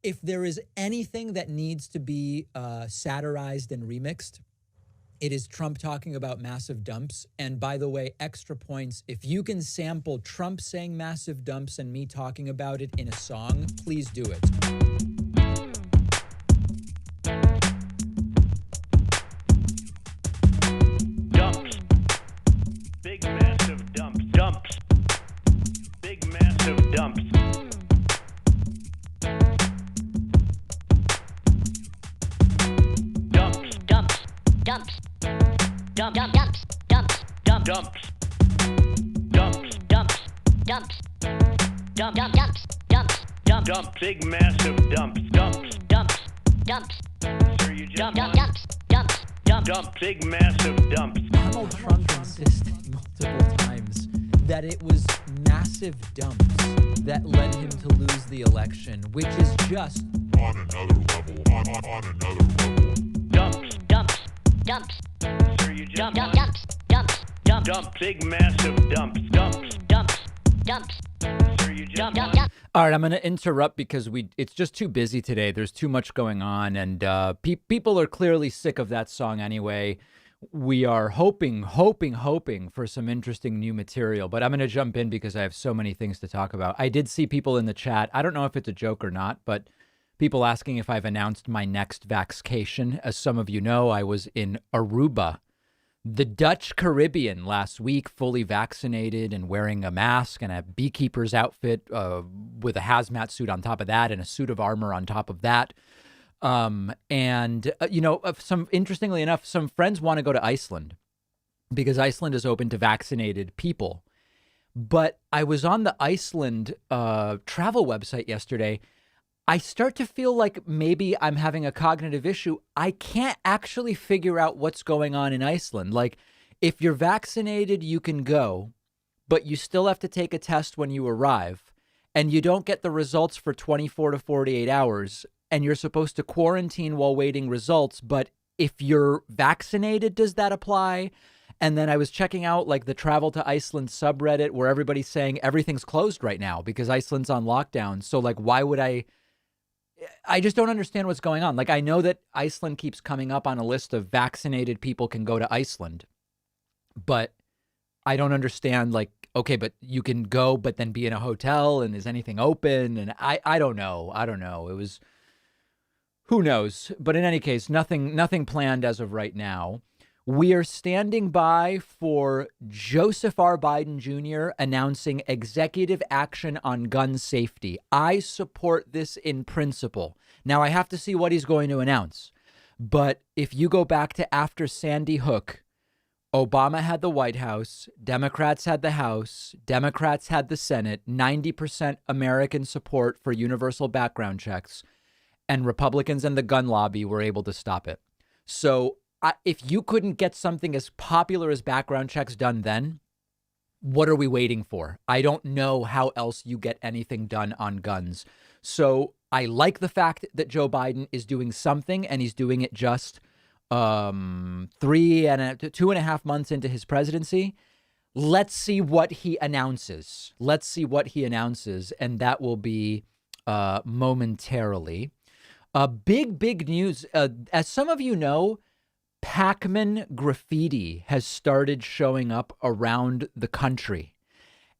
if there is anything that needs to be satirized and remixed, it is Trump talking about massive dumps. And by the way, extra points, if you can sample Trump saying massive dumps and me talking about it in a song, please do it. Dumps. Big massive dumps. Dumps. Big massive dumps. Dumps. Dumps. Dumps. Dump, dump, dumps. Dumps. Dumps. Dumps. Dumps. Dumps. Dumps. Dump, dump, dumps. Dumps. Dumps. Dump. Big massive dumps. Dumps. Dumps. Dumps. Sir, you just Dump, won. dumps. Dumps. Dumps. Dump. Big massive dumps. Donald Trump insisted multiple times that it was massive dumps that led him to lose the election, which is just on another level, on another level. Dumps. Dumps. Dumps. Sir, you just Dump, won. dump, dumps. Dumps. Dumps. Dump. Big massive dumps. Dumps. Dumps. Dumps. Sir, you just Dump, won. dump, dump. All right, I'm going to interrupt because it's just too busy today. There's too much going on, and people are clearly sick of that song anyway. We are hoping for some interesting new material, but I'm going to jump in because I have so many things to talk about. I did see people in the chat. I don't know if it's a joke or not, but people asking if I've announced my next vaxcation. As some of you know, I was in Aruba, the Dutch Caribbean, last week, fully vaccinated and wearing a mask and a beekeeper's outfit with a hazmat suit on top of that and a suit of armor on top of that. Interestingly enough, some friends want to go to Iceland because Iceland is open to vaccinated people. But I was on the Iceland travel website yesterday. I start to feel like maybe I'm having a cognitive issue. I can't actually figure out what's going on in Iceland. Like, if you're vaccinated, you can go, but you still have to take a test when you arrive, and you don't get the results for 24 to 48 hours, and you're supposed to quarantine while waiting results. But if you're vaccinated, does that apply? And then I was checking out like the Travel to Iceland subreddit where everybody's saying everything's closed right now because Iceland's on lockdown. So like, why would I just don't understand what's going on. Like, I know that Iceland keeps coming up on a list of vaccinated people can go to Iceland, but I don't understand, like, okay, but you can go, but then be in a hotel, and is anything open? And I don't know. It was, who knows? But in any case, nothing planned as of right now. We are standing by for Joseph R. Biden Jr. announcing executive action on gun safety. I support this in principle. Now, I have to see what he's going to announce. But if you go back to after Sandy Hook, Obama had the White House, Democrats had the House, Democrats had the Senate, 90% American support for universal background checks, and Republicans and the gun lobby were able to stop it. So if you couldn't get something as popular as background checks done then, what are we waiting for? I don't know how else you get anything done on guns. So I like the fact that Joe Biden is doing something, and he's doing it just 2.5 months into his presidency. Let's see what he announces. And that will be momentarily. Big news. As some of you know, Pac-Man graffiti has started showing up around the country.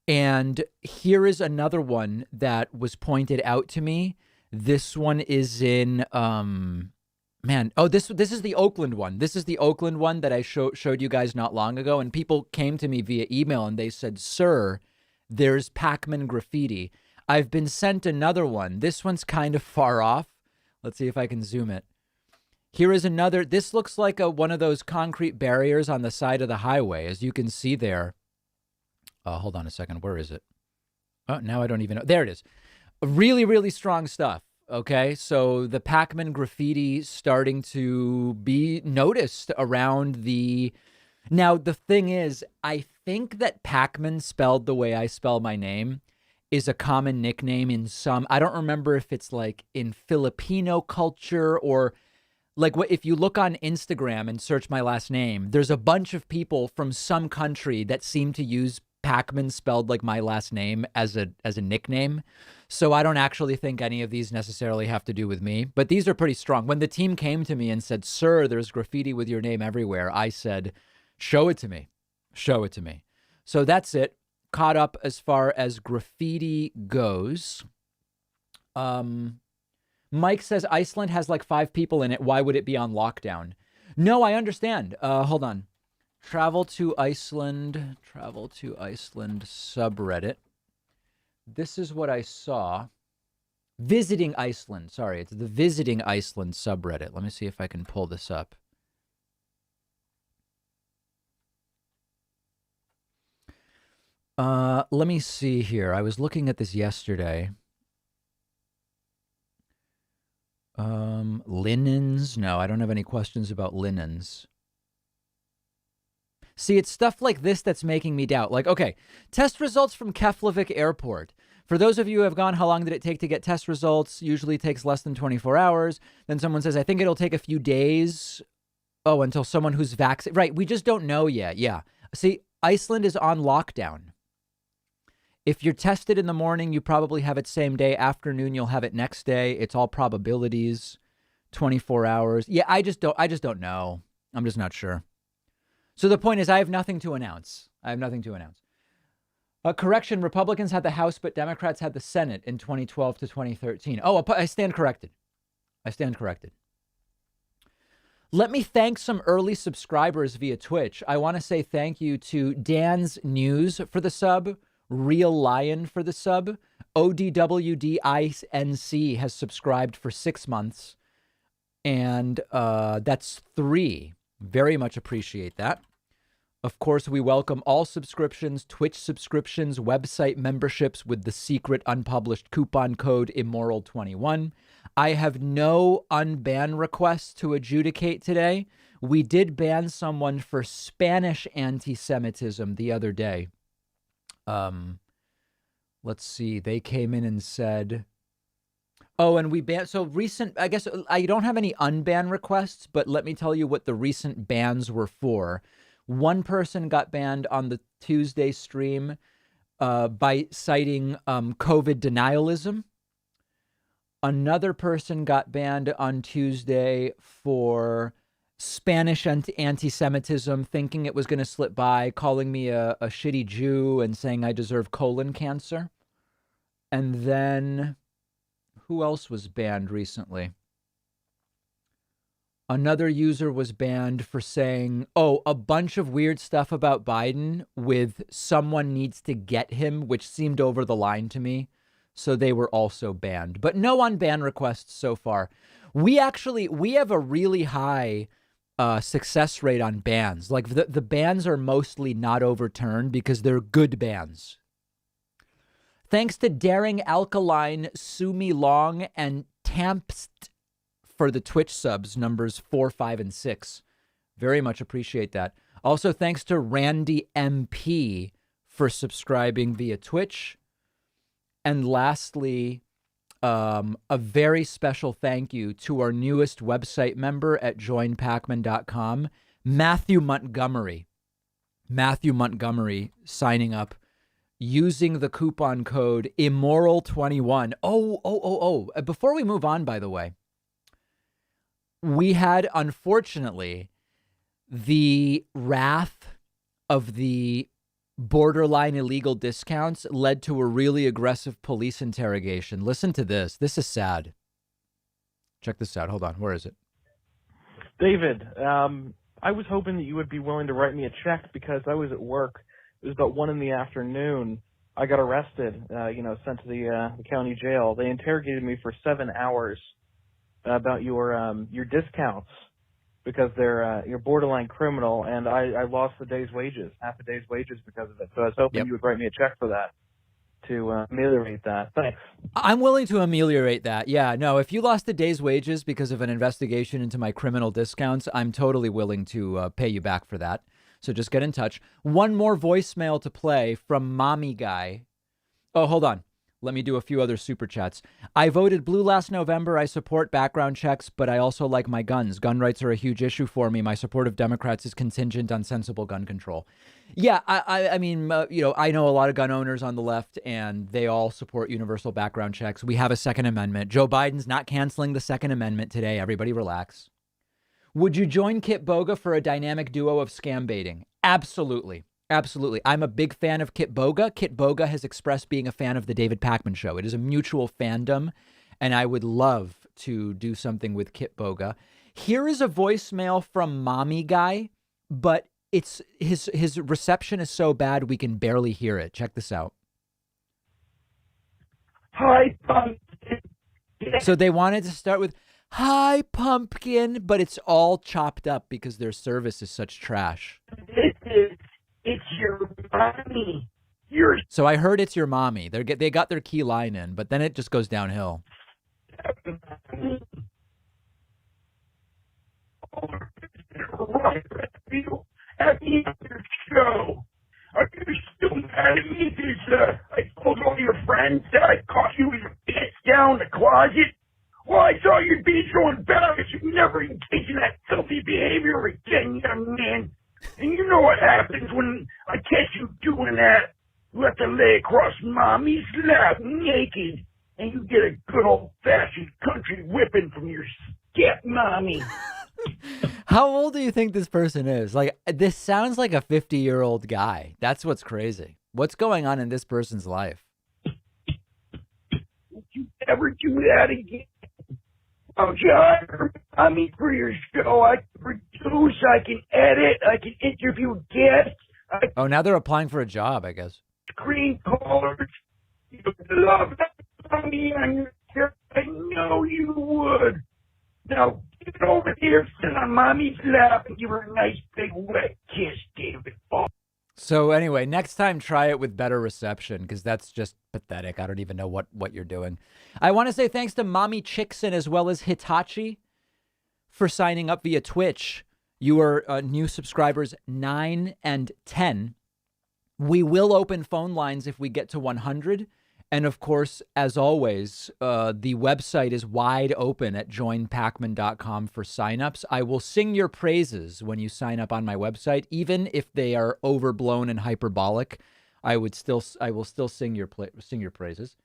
And here is another one that was pointed out to me. This one is in, this is the Oakland one. This is the Oakland one that I showed you guys not long ago. And people came to me via email and they said, "Sir, there's Pac-Man graffiti." I've been sent another one. This one's kind of far off. Let's see if I can zoom it. Here is another. This looks like one of those concrete barriers on the side of the highway, as you can see there. Hold on a second. Where is it? Oh, now I don't even know. There it is. Really, really strong stuff. Okay, so the Pac-Man graffiti starting to be noticed around the... Now, the thing is, I think that Pac-Man, spelled the way I spell my name, is a common nickname in some... I don't remember if it's like in Filipino culture or... Like, if you look on Instagram and search my last name, there's a bunch of people from some country that seem to use Pacman spelled like my last name as a nickname. So I don't actually think any of these necessarily have to do with me, but these are pretty strong. When the team came to me and said, "Sir, there's graffiti with your name everywhere," I said, "Show it to me. Show it to me." So that's it. Caught up as far as graffiti goes. Mike says Iceland has like 5 people in it. Why would it be on lockdown? No, I understand. Hold on. Travel to Iceland subreddit. This is what I saw. Visiting Iceland. Sorry, it's the Visiting Iceland subreddit. Let me see if I can pull this up. Let me see here. I was looking at this yesterday. Linens. No, I don't have any questions about linens. See, it's stuff like this that's making me doubt. Like, okay, test results from Keflavik Airport. For those of you who have gone, how long did it take to get test results? Usually takes less than 24 hours. Then someone says, I think it'll take a few days. Oh, until someone who's vaccinated. Right, we just don't know yet. Yeah. See, Iceland is on lockdown. If you're tested in the morning, you probably have it same day. Afternoon, you'll have it next day. It's all probabilities. 24 hours. Yeah, I just don't know. I'm just not sure. So the point is, I have nothing to announce. Correction, Republicans had the House, but Democrats had the Senate in 2012 to 2013. Oh, I stand corrected. Let me thank some early subscribers via Twitch. I want to say thank you to Dan's News for the sub, Real Lion for the sub, ODWDINC has subscribed for 6 months, and that's 3. Very much appreciate that. Of course, we welcome all subscriptions, Twitch subscriptions, website memberships with the secret unpublished coupon code Immoral21. I have no unban requests to adjudicate today. We did ban someone for Spanish anti-Semitism the other day. Let's see. They came in and said... Oh, and we banned... So recent... I guess I don't have any unban requests, but let me tell you what the recent bans were for. One person got banned on the Tuesday stream by citing COVID denialism. Another person got banned on Tuesday for Spanish anti-Semitism, thinking it was going to slip by, calling me a shitty Jew and saying I deserve colon cancer. And then who else was banned recently? Another user was banned for saying, a bunch of weird stuff about Biden with someone needs to get him, which seemed over the line to me. So they were also banned, but no unban requests so far. We have a really high success rate on bans. Like the bans are mostly not overturned because they're good bans. Thanks to Daring Alkaline, Sumi Long, and Tampst for the Twitch subs, numbers 4, 5, and 6. Very much appreciate that. Also, thanks to Randy MP for subscribing via Twitch. And lastly, a very special thank you to our newest website member at joinpacman.com, Matthew Montgomery. Matthew Montgomery signing up using the coupon code Immoral21. Before we move on, by the way, we had, unfortunately, the wrath of the borderline illegal discounts led to a really aggressive police interrogation. Listen to this. This is sad. Check this out. Hold on. Where is it? David, I was hoping that you would be willing to write me a check because I was at work. It was about 1 p.m. I got arrested, sent to the county jail. They interrogated me for 7 hours about your discounts because you're borderline criminal, and I lost the day's wages, half a day's wages because of it. So I was hoping you would write me a check for that to ameliorate that. Thanks. I'm willing to ameliorate that. Yeah, no, if you lost a day's wages because of an investigation into my criminal discounts, I'm totally willing to pay you back for that. So just get in touch. One more voicemail to play from Mommy Guy. Oh, hold on. Let me do a few other super chats. I voted blue last November. I support background checks, but I also like my guns. Gun rights are a huge issue for me. My support of Democrats is contingent on sensible gun control. Yeah, I mean, I know a lot of gun owners on the left, and they all support universal background checks. We have a Second Amendment. Joe Biden's not canceling the Second Amendment today. Everybody relax. Would you join Kit Boga for a dynamic duo of scam baiting? Absolutely. Absolutely. I'm a big fan of Kit Boga. Kit Boga has expressed being a fan of the David Pakman Show. It is a mutual fandom, and I would love to do something with Kit Boga. Here is a voicemail from Mommy Guy, but it's his reception is so bad we can barely hear it. Check this out. Hi, Pumpkin. So they wanted to start with, hi, Pumpkin, but it's all chopped up because their service is such trash. It's your mommy. So I heard it's your mommy. They got their key line in, but then it just goes downhill. At the end of your show, are you still mad at me because I told all your friends that I caught you with your pants down in the closet? Well, I thought you'd be so embarrassed you'd never engage in that filthy behavior again, young man. And you know what happens when I catch you doing that? You have to lay across mommy's lap naked, and you get a good old-fashioned country whipping from your scat mommy. How old do you think this person is? Like, this sounds like a 50-year-old guy. That's what's crazy. What's going on in this person's life? Don't you ever do that again. Oh, John, I mean, for your show, I can produce, I can edit, I can interview guests. Oh, now they're applying for a job, I guess. Screen callers. You love that me on your show. I know you would. Now, get over here, sit on mommy's lap, and give her a nice big wet kiss, David. So anyway, next time try it with better reception, because that's just pathetic. I don't even know what you're doing. I want to say thanks to Mommy Chickson as well as Hitachi for signing up via Twitch. You are new subscribers 9 and 10. We will open phone lines if we get to 100. And of course, as always, the website is wide open at joinpacman.com for signups. I will sing your praises when you sign up on my website, even if they are overblown and hyperbolic. I will still sing your praises.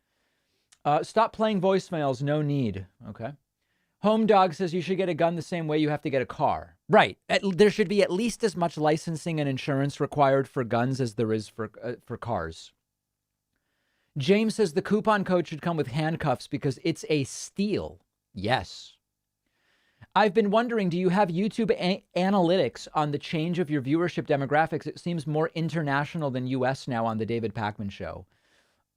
Stop playing voicemails. No need. Okay. Home Dog says you should get a gun the same way you have to get a car. Right. There should be at least as much licensing and insurance required for guns as there is for cars. James says the coupon code should come with handcuffs because it's a steal. Yes. I've been wondering, do you have YouTube analytics on the change of your viewership demographics? It seems more international than US now on the David Pakman Show.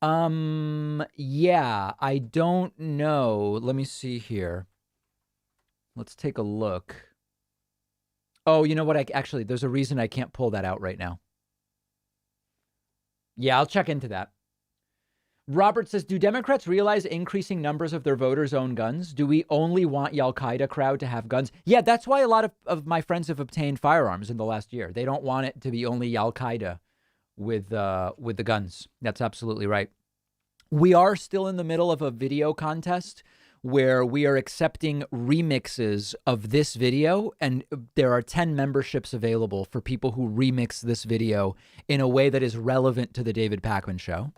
Yeah, I don't know. Let me see here. Let's take a look. Oh, you know what? Actually, there's a reason I can't pull that out right now. Yeah, I'll check into that. Robert says, do Democrats realize increasing numbers of their voters own guns? Do we only want the Al-Qaeda crowd to have guns? Yeah, that's why a lot of my friends have obtained firearms in the last year. They don't want it to be only Al-Qaeda with the guns. That's absolutely right. We are still in the middle of a video contest where we are accepting remixes of this video, and there are 10 memberships available for people who remix this video in a way that is relevant to the David Pakman Show.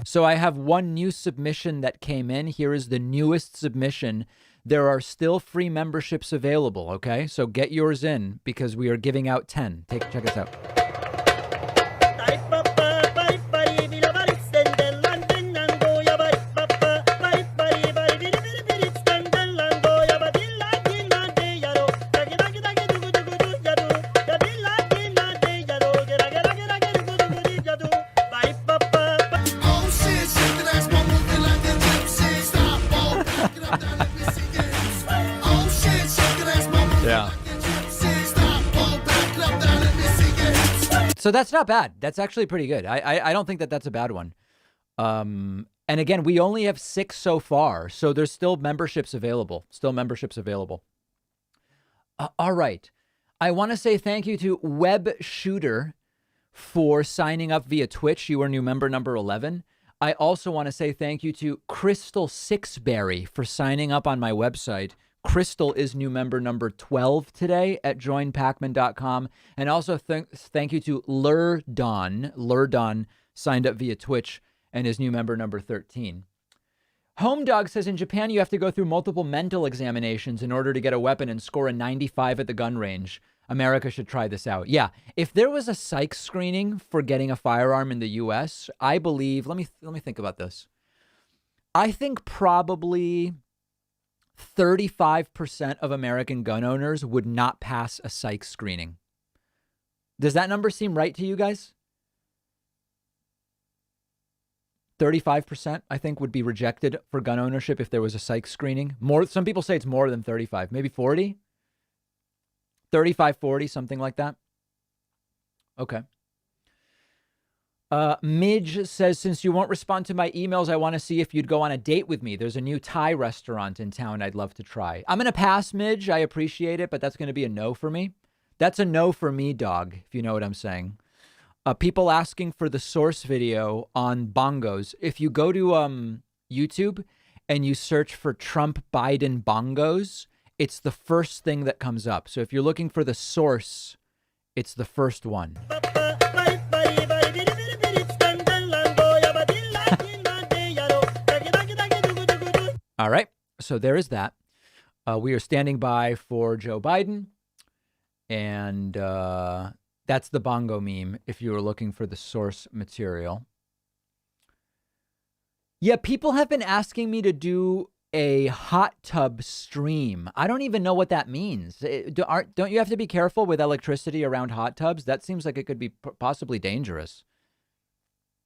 So I have one new submission that came in. Here is the newest submission. There are still free memberships available, okay? So get yours in because we are giving out 10. Check us out. So that's not bad. That's actually pretty good. I don't think that's a bad one. And again, we only have 6 so far, so there's still memberships available. All right. I want to say thank you to Web Shooter for signing up via Twitch. You are new member number 11. I also want to say thank you to Crystal Sixberry for signing up on my website. Crystal is new member number 12 today at joinpacman.com. And also thank you to Lurdon. Lurdon signed up via Twitch and is new member number 13. Home Dog says in Japan, you have to go through multiple mental examinations in order to get a weapon and score a 95 at the gun range. America should try this out. Yeah, if there was a psych screening for getting a firearm in the U.S., I believe, let me think about this. I think probably 35% of American gun owners would not pass a psych screening. Does that number seem right to you guys? 35%, I think, would be rejected for gun ownership if there was a psych screening. More, some people say it's more than 35, maybe 40? 35, 40, something like that. Okay. Midge says, since you won't respond to my emails, I want to see if you'd go on a date with me. There's a new Thai restaurant in town I'd love to try. I'm going to pass, Midge. I appreciate it, but that's going to be a no for me. That's a no for me, dog, if you know what I'm saying. People asking for the source video on bongos. If you go to YouTube and you search for Trump Biden bongos, it's the first thing that comes up. So if you're looking for the source, it's the first one. All right. So there is that. We are standing by for Joe Biden. And that's the bongo meme if you were looking for the source material. Yeah, people have been asking me to do a hot tub stream. I don't even know what that means. Don't you have to be careful with electricity around hot tubs? That seems like it could be possibly dangerous.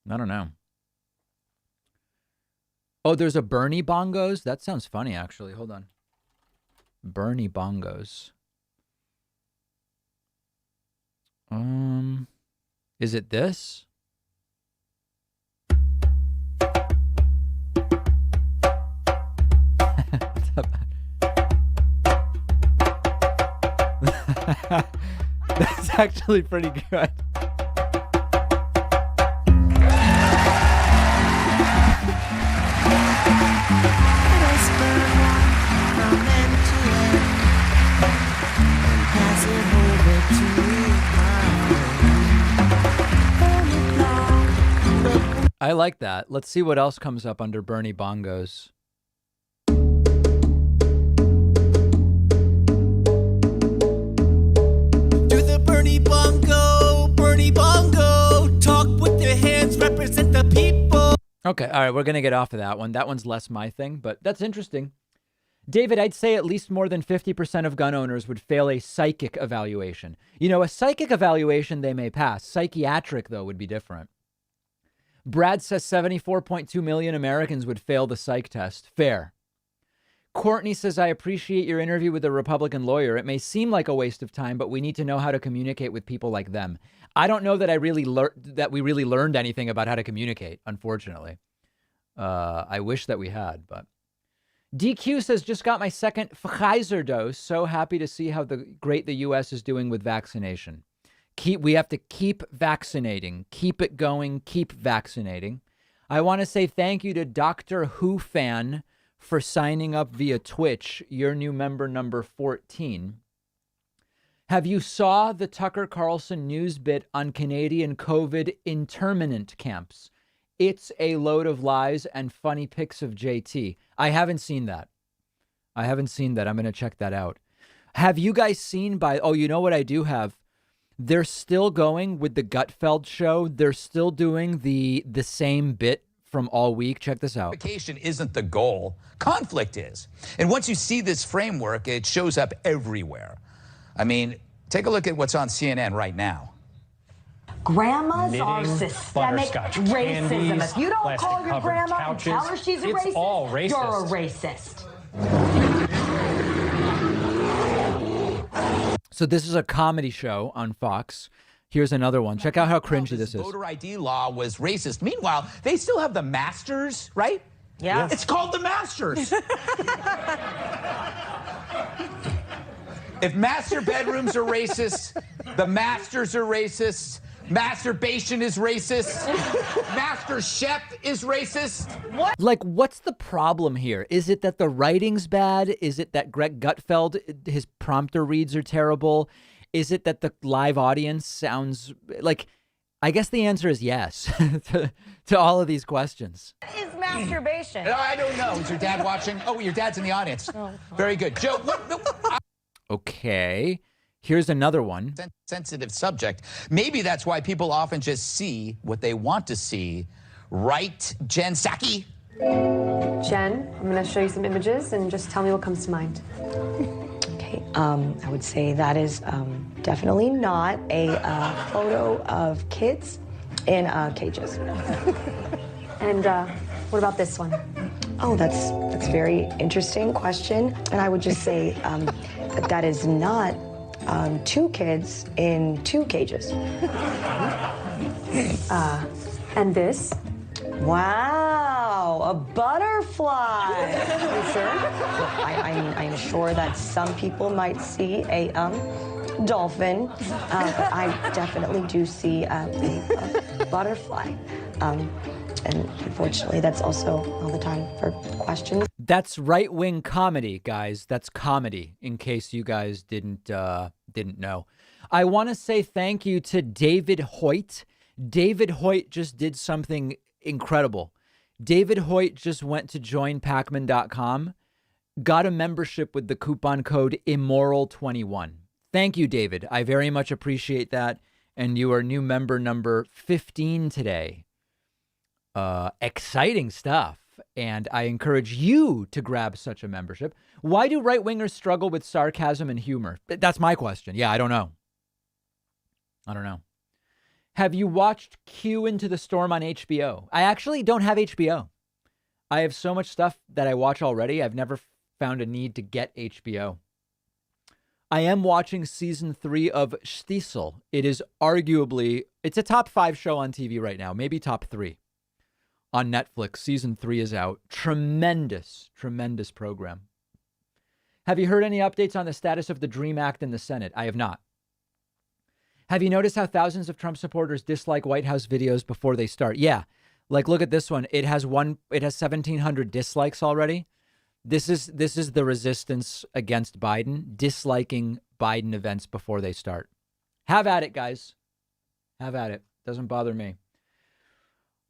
I don't know. Oh, there's a Bernie bongos? That sounds funny, actually. Hold on. Bernie bongos. Is it this? That's actually pretty good. I like that. Let's see what else comes up under Bernie bongos. Bernie Bongo, talk with your hands, represent the people. Okay, all right, we're going to get off of that one. That one's less my thing, but that's interesting. David, I'd say at least more than 50% of gun owners would fail a psychic evaluation. You know, a psychic evaluation they may pass. Psychiatric, though, would be different. Brad says 74.2 million Americans would fail the psych test. Fair. Courtney says, I appreciate your interview with a Republican lawyer. It may seem like a waste of time, but we need to know how to communicate with people like them. I don't know that we really learned anything about how to communicate, unfortunately. I wish that we had, but. DQ says, just got my second Pfizer dose. So happy to see how great the U.S. is doing with vaccination. We have to keep vaccinating. Keep it going. Keep vaccinating. I want to say thank you to Dr. Who Fan for signing up via Twitch. Your new member number 14. Have you saw the Tucker Carlson news bit on Canadian COVID interment camps? It's a load of lies and funny pics of JT. I haven't seen that. I'm going to check that out. Have you guys seen oh, you know what I do have? They're still going with the Gutfeld show. They're still doing the same bit from all week. Check this out. Unification isn't the goal. Conflict is. And once you see this framework, it shows up everywhere. I mean, take a look at what's on CNN right now. Grandmas are systemic racism. If you don't call your grandma and tell her she's a racist, all racist, you're a racist. So this is a comedy show on Fox. Here's another one. Check out how cringy this is. Voter ID law was racist. Meanwhile, they still have the Masters, right? Yeah. It's called the Masters. If master bedrooms are racist, the masters are racist. Masturbation is racist. Master chef is racist. What? Like, what's the problem here? Is it that the writing's bad? Is it that Greg Gutfeld, his prompter reads are terrible? Is it that the live audience sounds like... I guess the answer is yes to all of these questions. What is masturbation? I don't know. Is your dad watching? Oh, your dad's in the audience. Very good. Joe, Okay. Here's another one. Sensitive subject. Maybe that's why people often just see what they want to see. Right, Jen Psaki? Jen, I'm going to show you some images and just tell me what comes to mind. Okay, I would say that is definitely not a photo of kids in cages. And what about this one? Oh, that's a very interesting question. And I would just say that is not two kids in two cages. And this? Wow, a butterfly. You sure? I'm sure that some people might see a dolphin, but I definitely do see a butterfly. And unfortunately, that's also all the time for questions. That's right-wing comedy, guys. That's comedy, in case you guys didn't know. I want to say thank you to David Hoyt. David Hoyt just did something incredible. David Hoyt just went to joinpacman.com, got a membership with the coupon code Immoral21. Thank you, David. I very much appreciate that. And you are new member number 15 today. Exciting stuff. And I encourage you to grab such a membership. Why do right-wingers struggle with sarcasm and humor? That's my question. Yeah, I don't know. Have you watched Q Into the Storm on HBO? I actually don't have HBO. I have so much stuff that I watch already. I've never found a need to get HBO. I am watching season 3 of Stiesel. It is it's a top 5 show on TV right now, maybe top 3 on Netflix. Season 3 is out. Tremendous program. Have you heard any updates on the status of the DREAM Act in the Senate? I have not. Have you noticed how thousands of Trump supporters dislike White House videos before they start? Yeah. Like, look at this one. It has 1,700 dislikes already. This is the resistance against Biden, disliking Biden events before they start. Have at it, guys. Have at it. Doesn't bother me.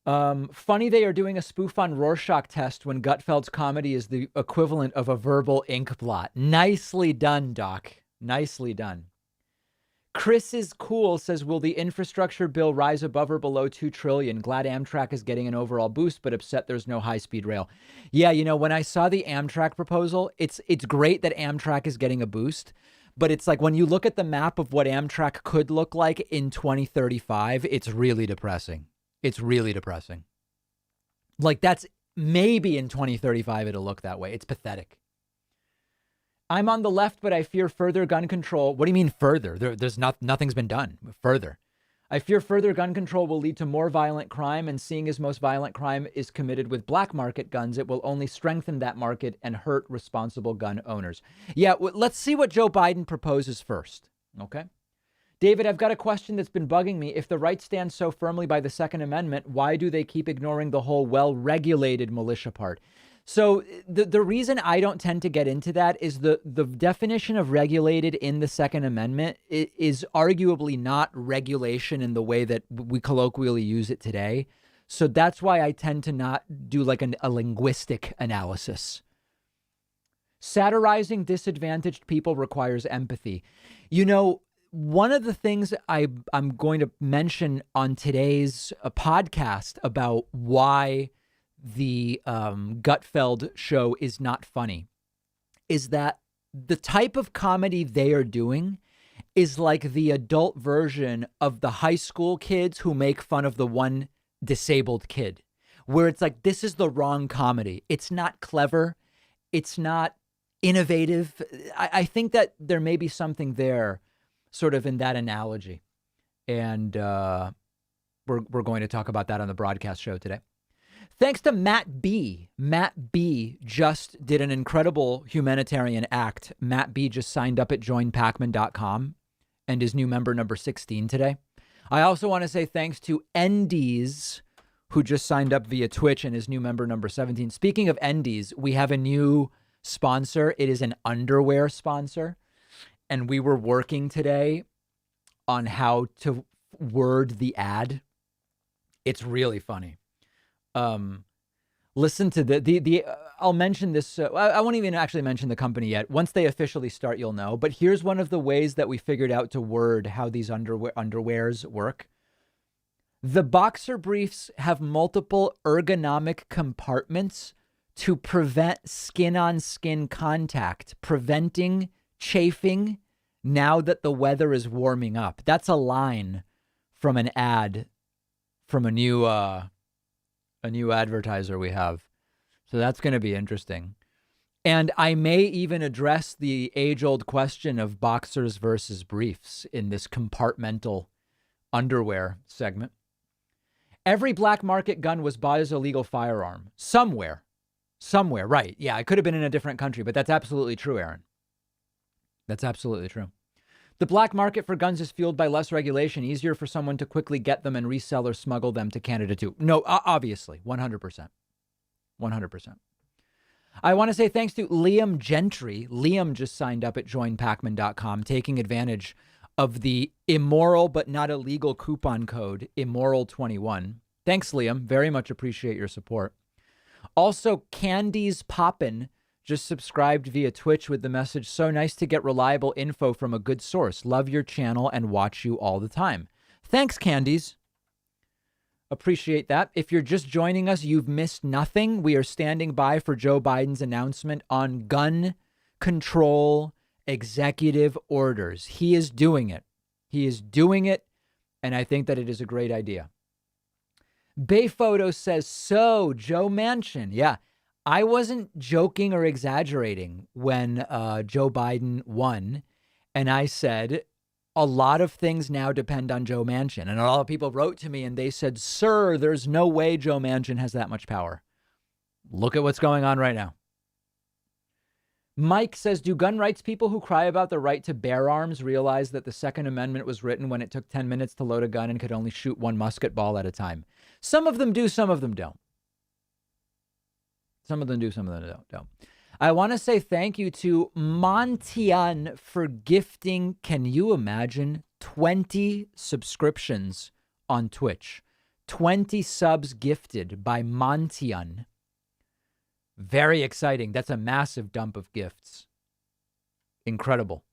Funny they are doing a spoof on Rorschach test when Gutfeld's comedy is the equivalent of a verbal ink blot. Nicely done, Doc. Nicely done. Chris is cool says, will the infrastructure bill rise above or below $2 trillion? Glad Amtrak is getting an overall boost, but upset there's no high-speed rail. Yeah, when I saw the Amtrak proposal, it's great that Amtrak is getting a boost, but it's like when you look at the map of what Amtrak could look like in 2035, it's really depressing. It's really depressing. Like, that's maybe in 2035 it'll look that way. It's pathetic. I'm on the left, but I fear further gun control. What do you mean further? Nothing's been done. Further. I fear further gun control will lead to more violent crime, and seeing as most violent crime is committed with black market guns, it will only strengthen that market and hurt responsible gun owners. Yeah, let's see what Joe Biden proposes first. Okay? David, I've got a question that's been bugging me. If the right stands so firmly by the Second Amendment, why do they keep ignoring the whole well-regulated militia part? So the reason I don't tend to get into that is the definition of regulated in the Second Amendment is arguably not regulation in the way that we colloquially use it today. So that's why I tend to not do like a linguistic analysis. Satirizing disadvantaged people requires empathy. One of the things I'm going to mention on today's podcast about why the Gutfeld show is not funny is that the type of comedy they are doing is like the adult version of the high school kids who make fun of the one disabled kid, where it's like, this is the wrong comedy. It's not clever. It's not innovative. I think that there may be something there sort of in that analogy. And we're going to talk about that on the broadcast show today. Thanks to Matt B. Matt B. just did an incredible humanitarian act. Matt B. just signed up at joinpacman.com and is new member number 16 today. I also want to say thanks to Endies, who just signed up via Twitch and is new member number 17. Speaking of Endies, we have a new sponsor. It is an underwear sponsor. And we were working today on how to word the ad. It's really funny. Listen to the I'll mention this. I won't even actually mention the company yet. Once they officially start, you'll know. But here's one of the ways that we figured out to word how these underwears work. The boxer briefs have multiple ergonomic compartments to prevent skin-on-skin contact, preventing chafing now that the weather is warming up. That's a line from an ad from a new advertiser we have. So that's going to be interesting. And I may even address the age-old question of boxers versus briefs in this compartmental underwear segment. Every black market gun was bought as a legal firearm. Somewhere. Right. Yeah, it could have been in a different country, but that's absolutely true, Aaron. That's absolutely true. The black market for guns is fueled by less regulation, easier for someone to quickly get them and resell or smuggle them to Canada too. No, obviously, 100%. 100%. I want to say thanks to Liam Gentry. Liam just signed up at joinpacman.com, taking advantage of the immoral but not illegal coupon code Immoral21. Thanks, Liam. Very much appreciate your support. Also, Candy's Poppin' just subscribed via Twitch with the message, so nice to get reliable info from a good source. Love your channel and watch you all the time. Thanks, Candies. Appreciate that. If you're just joining us, you've missed nothing. We are standing by for Joe Biden's announcement on gun control executive orders. He is doing it. He is doing it, and I think that it is a great idea. Bay Photo says, so, Joe Manchin. Yeah, I wasn't joking or exaggerating when Joe Biden won, and I said, a lot of things now depend on Joe Manchin. And a lot of people wrote to me and they said, sir, there's no way Joe Manchin has that much power. Look at what's going on right now. Mike says, do gun rights people who cry about the right to bear arms realize that the Second Amendment was written when it took 10 minutes to load a gun and could only shoot one musket ball at a time? Some of them do, some of them don't. Some of them do, some of them don't. I want to say thank you to Montian for gifting, can you imagine, 20 subscriptions on Twitch. 20 subs gifted by Montian. Very exciting. That's a massive dump of gifts. Incredible.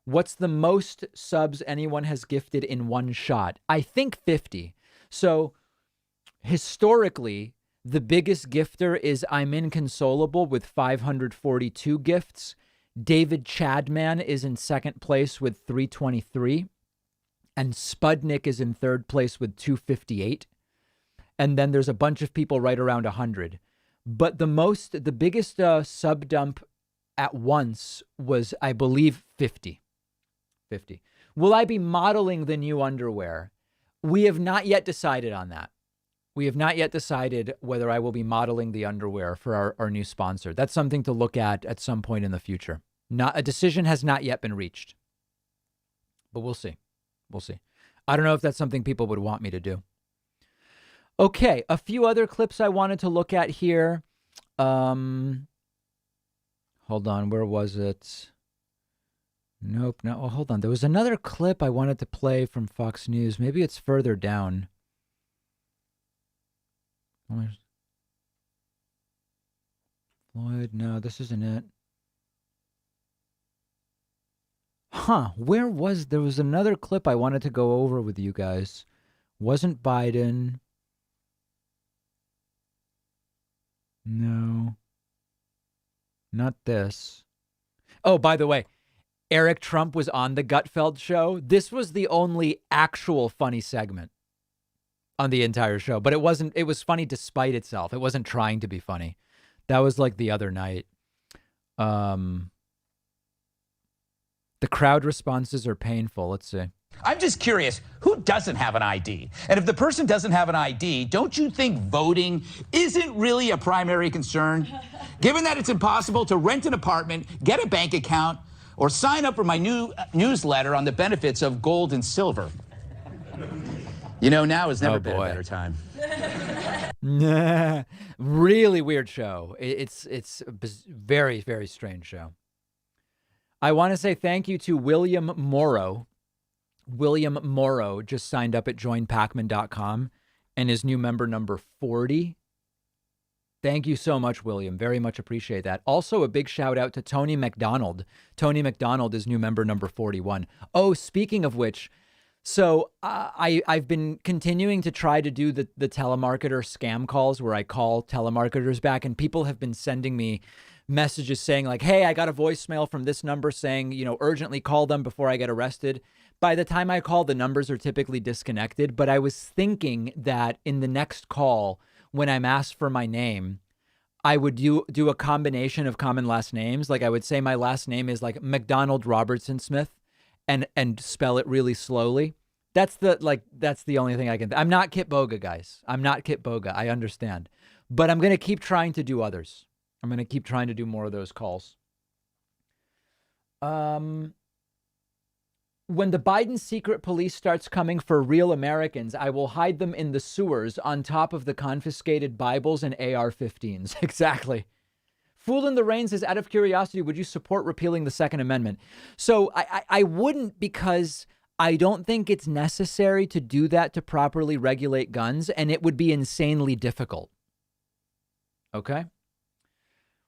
What's the most subs anyone has gifted in one shot? I think 50. So historically, the biggest gifter is I'm Inconsolable with 542 gifts. David Chadman is in second place with 323. And Spudnik is in third place with 258. And then there's a bunch of people right around 100. But the biggest sub dump at once was, I believe, 50. 50. Will I be modeling the new underwear? We have not yet decided on that. We have not yet decided whether I will be modeling the underwear for our new sponsor. That's something to look at some point in the future. A decision has not yet been reached. But we'll see. We'll see. I don't know if that's something people would want me to do. Okay, a few other clips I wanted to look at here. Hold on, where was it? Nope, no, oh, hold on. There was another clip I wanted to play from Fox News. Maybe it's further down. Floyd, no, this isn't it. There was another clip I wanted to go over with you guys. Wasn't Biden. No. Not this. Oh, by the way, Eric Trump was on the Gutfeld show. This was the only actual funny segment on the entire show, but it was funny despite itself. It wasn't trying to be funny. That was like the other night. The crowd responses are painful. Let's see. I'm just curious, who doesn't have an ID? And if the person doesn't have an ID, don't you think voting isn't really a primary concern? Given that it's impossible to rent an apartment, get a bank account, or sign up for my new newsletter on the benefits of gold and silver. You know, now has never been a better time. Really weird show. It's a very, very strange show. I want to say thank you to William Morrow. William Morrow just signed up at joinpacman.com and is new member number 40. Thank you so much, William. Very much appreciate that. Also, a big shout out to Tony McDonald. Tony McDonald is new member number 41. Oh, speaking of which, so I've been continuing to try to do the telemarketer scam calls where I call telemarketers back, and people have been sending me messages saying like, hey, I got a voicemail from this number saying, you know, urgently call them before I get arrested. By the time I call, the numbers are typically disconnected. But I was thinking that in the next call, when I'm asked for my name, I would do a combination of common last names. Like I would say my last name is like McDonald Robertson Smith and spell it really slowly. That's the only thing I can. I'm not Kit Boga, guys. I'm not Kit Boga. I understand. But I'm going to keep trying to do others. I'm going to keep trying to do more of those calls. When the Biden secret police starts coming for real Americans, I will hide them in the sewers on top of the confiscated Bibles and AR-15s. Exactly. Fool in the Rain says, out of curiosity, would you support repealing the Second Amendment? So I wouldn't, because I don't think it's necessary to do that to properly regulate guns, and it would be insanely difficult. Okay?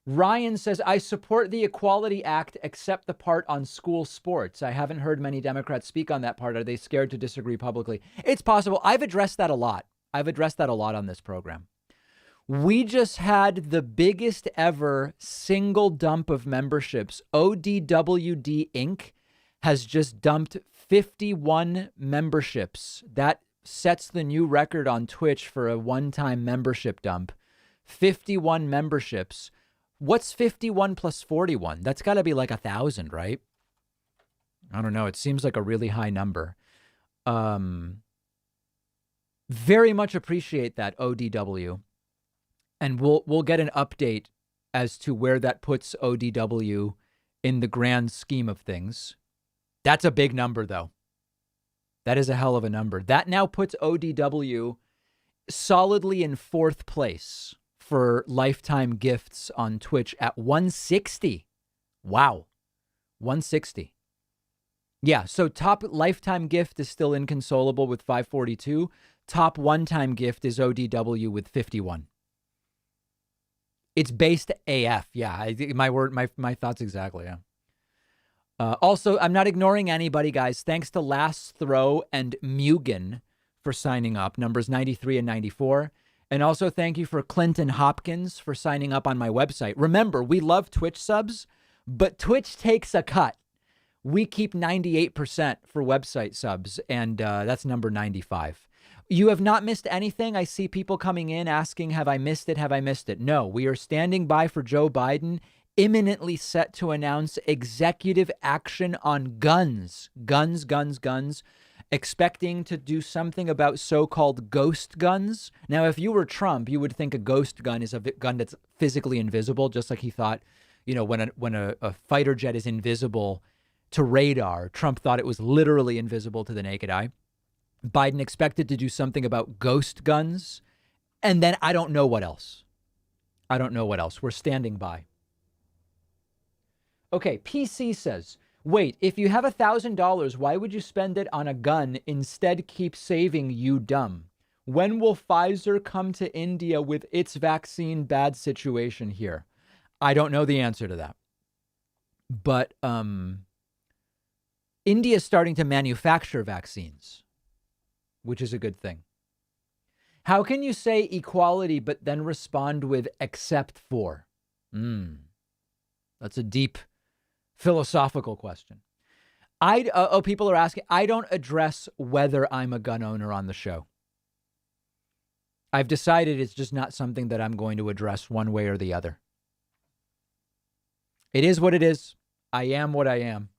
Ryan says, I support the Equality Act, except the part on school sports. I haven't heard many Democrats speak on that part. Are they scared to disagree publicly? It's possible. I've addressed that a lot. On this program. We just had the biggest ever single dump of memberships. ODWD Inc. has just dumped 51 memberships. That sets the new record on Twitch for a one-time membership dump. 51 memberships. What's 51 plus 41? That's got to be like 1,000, right? I don't know. It seems like a really high number. Very much appreciate that, ODW. And we'll get an update as to where that puts ODW in the grand scheme of things. That's a big number, though. That is a hell of a number. That now puts ODW solidly in 4th place for lifetime gifts on Twitch at 160. Wow. 160. Yeah, so top lifetime gift is still Inconsolable with 542. Top one-time gift is ODW with 51. It's based AF. Yeah, my thoughts exactly, yeah. Also, I'm not ignoring anybody, guys. Thanks to Last Throw and Mugen for signing up, numbers 93 and 94. And also thank you for Clinton Hopkins for signing up on my website. Remember, we love Twitch subs, but Twitch takes a cut. We keep 98% for website subs, and that's number 95. You have not missed anything. I see people coming in asking, have I missed it? Have I missed it? No, we are standing by for Joe Biden, imminently set to announce executive action on guns. Guns. Expecting to do something about so-called ghost guns. Now, if you were Trump, you would think a ghost gun is a gun that's physically invisible, just like he thought, you know, when a fighter jet is invisible to radar, Trump thought it was literally invisible to the naked eye. Biden expected to do something about ghost guns. And then I don't know what else. We're standing by. Okay, PC says, wait, if you have $1,000, why would you spend it on a gun? Instead, keep saving, you dumb. When will Pfizer come to India with its vaccine bad situation here? I don't know the answer to that. But India is starting to manufacture vaccines, which is a good thing. How can you say equality but then respond with except for? That's a deep philosophical question. People are asking, I don't address whether I'm a gun owner on the show. I've decided it's just not something that I'm going to address one way or the other. It is what it is. I am what I am.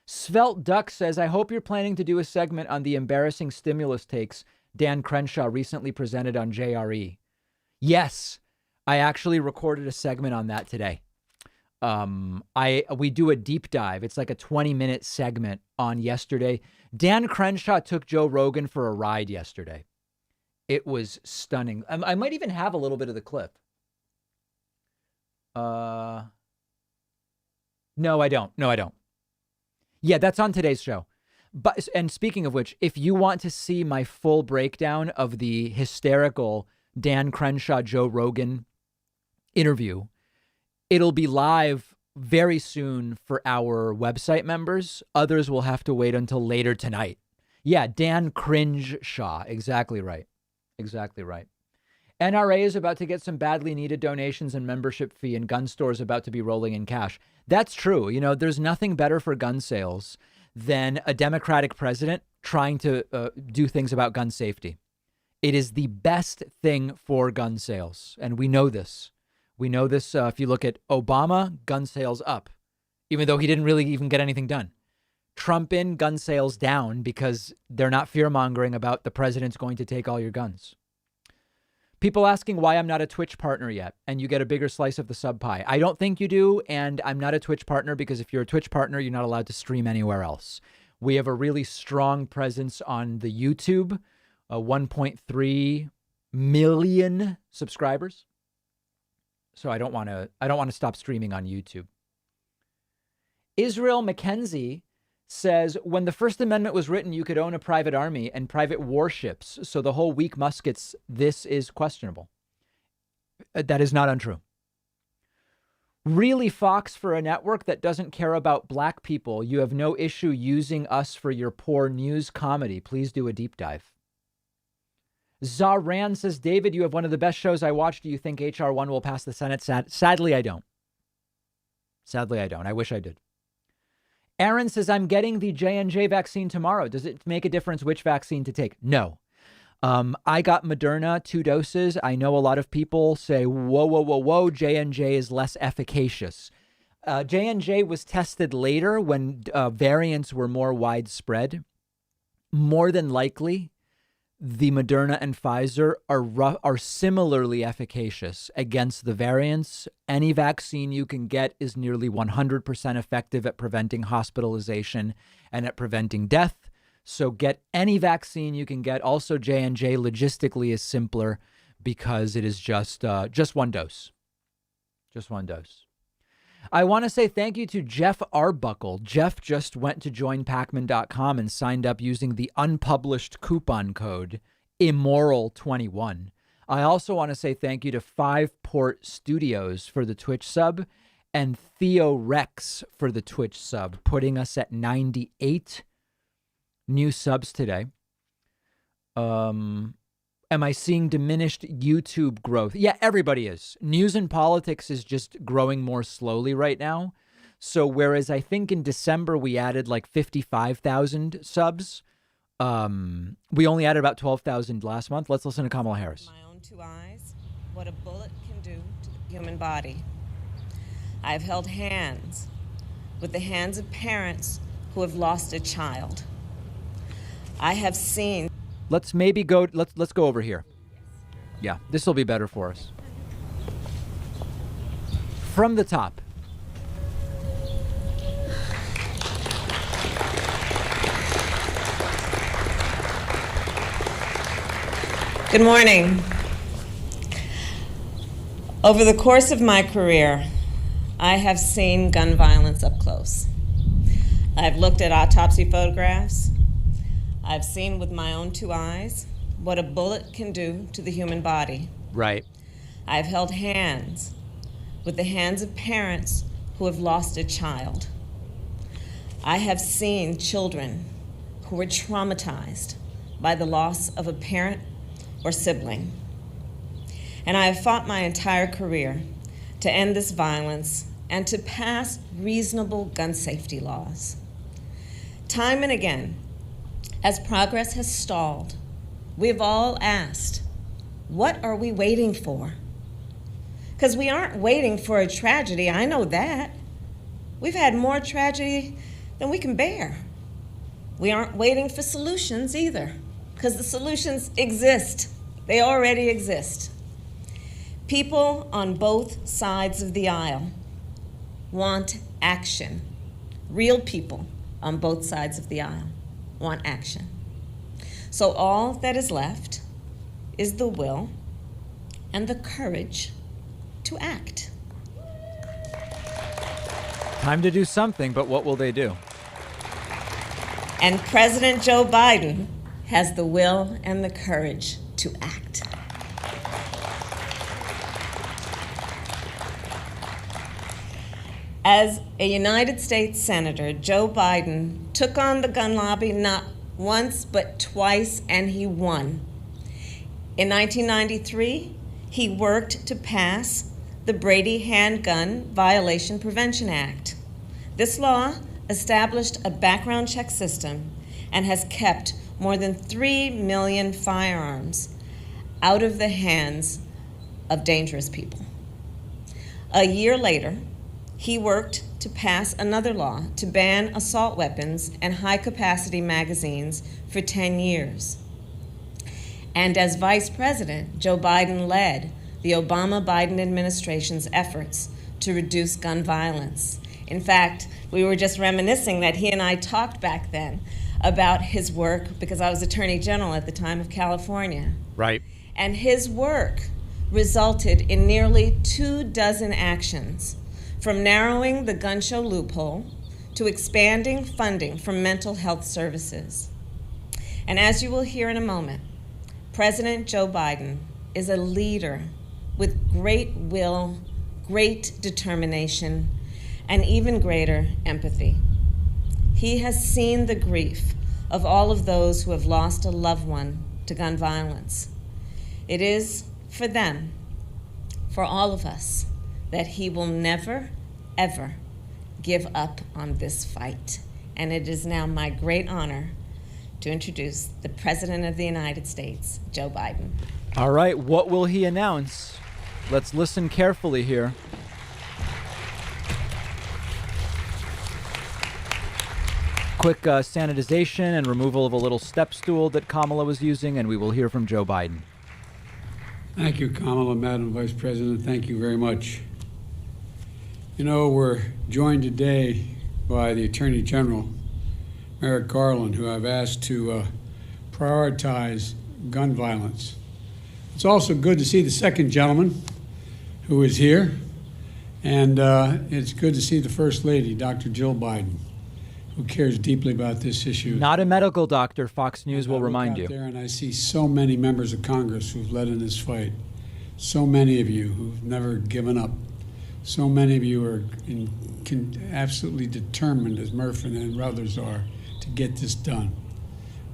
Svelte Duck says, I hope you're planning to do a segment on the embarrassing stimulus takes Dan Crenshaw recently presented on JRE. Yes, I actually recorded a segment on that today. We do a deep dive. It's like a 20-minute segment on yesterday. Dan Crenshaw took Joe Rogan for a ride yesterday. It was stunning. I might even have a little bit of the clip. No, I don't. Yeah, that's on today's show. And speaking of which, if you want to see my full breakdown of the hysterical Dan Crenshaw, Joe Rogan interview, it'll be live very soon for our website members. Others will have to wait until later tonight. Yeah, Dan Crenshaw. Exactly right. NRA is about to get some badly needed donations and membership fee, and gun stores about to be rolling in cash. That's true. You know, there's nothing better for gun sales than a Democratic president trying to do things about gun safety. It is the best thing for gun sales. And we know this. If you look at Obama, gun sales up, even though he didn't really even get anything done. Trump in, gun sales down, because they're not fear-mongering about the president's going to take all your guns. People asking why I'm not a Twitch partner yet, and you get a bigger slice of the sub pie. I don't think you do, and I'm not a Twitch partner because if you're a Twitch partner, you're not allowed to stream anywhere else. We have a really strong presence on the YouTube, 1.3 million subscribers. So I don't want to stop streaming on YouTube. Israel McKenzie says, when the First Amendment was written, you could own a private army and private warships. So the whole weak muskets, this is questionable. That is not untrue. Really, Fox, for a network that doesn't care about black people, you have no issue using us for your poor news comedy. Please do a deep dive. Zaran says, David, you have one of the best shows I watched. Do you think HR 1 will pass the Senate? Sadly, I don't. I wish I did. Aaron says, I'm getting the J&J vaccine tomorrow. Does it make a difference which vaccine to take? No. I got Moderna 2 doses. I know a lot of people say, whoa, J&J is less efficacious. J&J was tested later when variants were more widespread. More than likely, the Moderna and Pfizer are similarly efficacious against the variants. Any vaccine you can get is nearly 100% effective at preventing hospitalization and at preventing death. So get any vaccine you can get. Also, J&J logistically is simpler because it is just one dose. Just one dose. I want to say thank you to Jeff Arbuckle. Jeff just went to joinpacman.com and signed up using the unpublished coupon code Immoral21. I also want to say thank you to 5 Port Studios for the Twitch sub and Theo Rex for the Twitch sub, putting us at 98 new subs today. Am I seeing diminished YouTube growth? Yeah, everybody is. News and politics is just growing more slowly right now. So whereas I think in December we added like 55,000 subs, we only added about 12,000 last month. Let's listen to Kamala Harris. My own 2 eyes, what a bullet can do to the human body. I've held hands with the hands of parents who have lost a child. I have seen. Let's go over here. Yeah, this will be better for us. From the top. Good morning. Over the course of my career, I have seen gun violence up close. I've looked at autopsy photographs. I've seen with my own 2 eyes what a bullet can do to the human body. Right. I've held hands with the hands of parents who have lost a child. I have seen children who were traumatized by the loss of a parent or sibling. And I have fought my entire career to end this violence and to pass reasonable gun safety laws. Time and again, as progress has stalled, we've all asked, what are we waiting for? Because we aren't waiting for a tragedy, I know that. We've had more tragedy than we can bear. We aren't waiting for solutions either, because the solutions exist. They already exist. People on both sides of the aisle want action. Real people on both sides of the aisle want action. So all that is left is the will and the courage to act. Time to do something, but what will they do? And President Joe Biden has the will and the courage to act. As a United States Senator, Joe Biden took on the gun lobby not once but twice, and he won. In 1993, he worked to pass the Brady Handgun Violation Prevention Act. This law established a background check system and has kept more than 3 million firearms out of the hands of dangerous people. A year later, he worked to pass another law to ban assault weapons and high-capacity magazines for 10 years. And as vice president, Joe Biden led the Obama-Biden administration's efforts to reduce gun violence. In fact, we were just reminiscing that he and I talked back then about his work, because I was Attorney General at the time of California. Right. And his work resulted in nearly 24 actions, from narrowing the gun show loophole to expanding funding for mental health services. And as you will hear in a moment, President Joe Biden is a leader with great will, great determination, and even greater empathy. He has seen the grief of all of those who have lost a loved one to gun violence. It is for them, for all of us, that he will never, ever give up on this fight. And it is now my great honor to introduce the President of the United States, Joe Biden. All right, what will he announce? Let's listen carefully here. Quick sanitization and removal of a little step stool that Kamala was using, and we will hear from Joe Biden. Thank you, Kamala, Madam Vice President. Thank you very much. You know, we're joined today by the Attorney General, Merrick Garland, who I've asked to prioritize gun violence. It's also good to see the second gentleman who is here, and it's good to see the First Lady, Dr. Jill Biden, who cares deeply about this issue. Not a medical doctor, Fox News will remind you. There, and I see so many members of Congress who've led in this fight. So many of you who've never given up. So many of you are absolutely determined, as Murphy and others are, to get this done.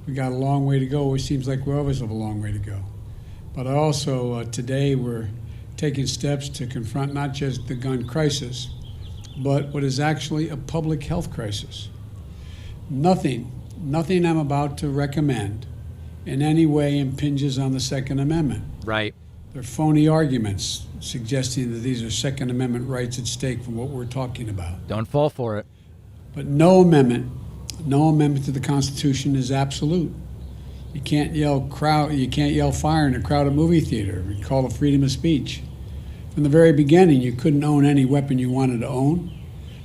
We got a long way to go. It seems like we always have a long way to go. But also today we're taking steps to confront not just the gun crisis, but what is actually a public health crisis. Nothing I'm about to recommend in any way impinges on the Second Amendment. Right. They're phony arguments suggesting that these are Second Amendment rights at stake from what we're talking about. Don't fall for it. But no amendment to the Constitution is absolute. You can't yell fire in a crowded movie theater. We call it freedom of speech. From the very beginning, you couldn't own any weapon you wanted to own.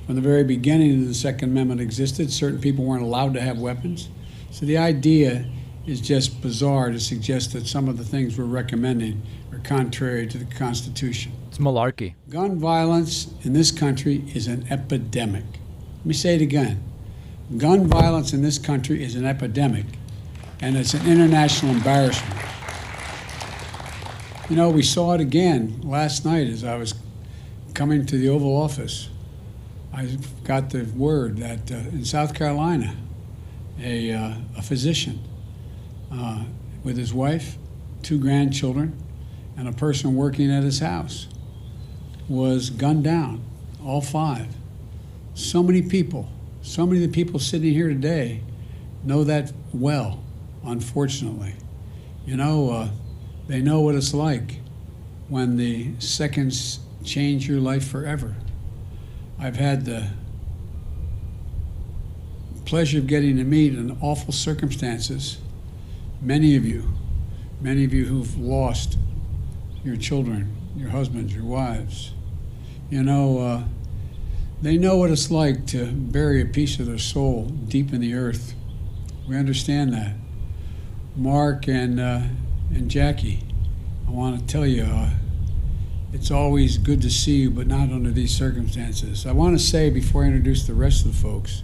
From the very beginning the Second Amendment existed, certain people weren't allowed to have weapons. So the idea is just bizarre to suggest that some of the things we're recommending are contrary to the Constitution. It's malarkey. Gun violence in this country is an epidemic. Let me say it again. Gun violence in this country is an epidemic, and it's an international embarrassment. You know, we saw it again last night as I was coming to the Oval Office. I got the word that in South Carolina, a physician with his wife, 2 grandchildren, and a person working at his house was gunned down, all 5. So many of the people sitting here today know that well, unfortunately. You know, they know what it's like when the seconds change your life forever. I've had the pleasure of getting to meet in awful circumstances many of you who've lost your children, your husbands, your wives. You know, they know what it's like to bury a piece of their soul deep in the earth. We understand that. Mark and Jackie, I want to tell you, it's always good to see you, but not under these circumstances. I want to say before I introduce the rest of the folks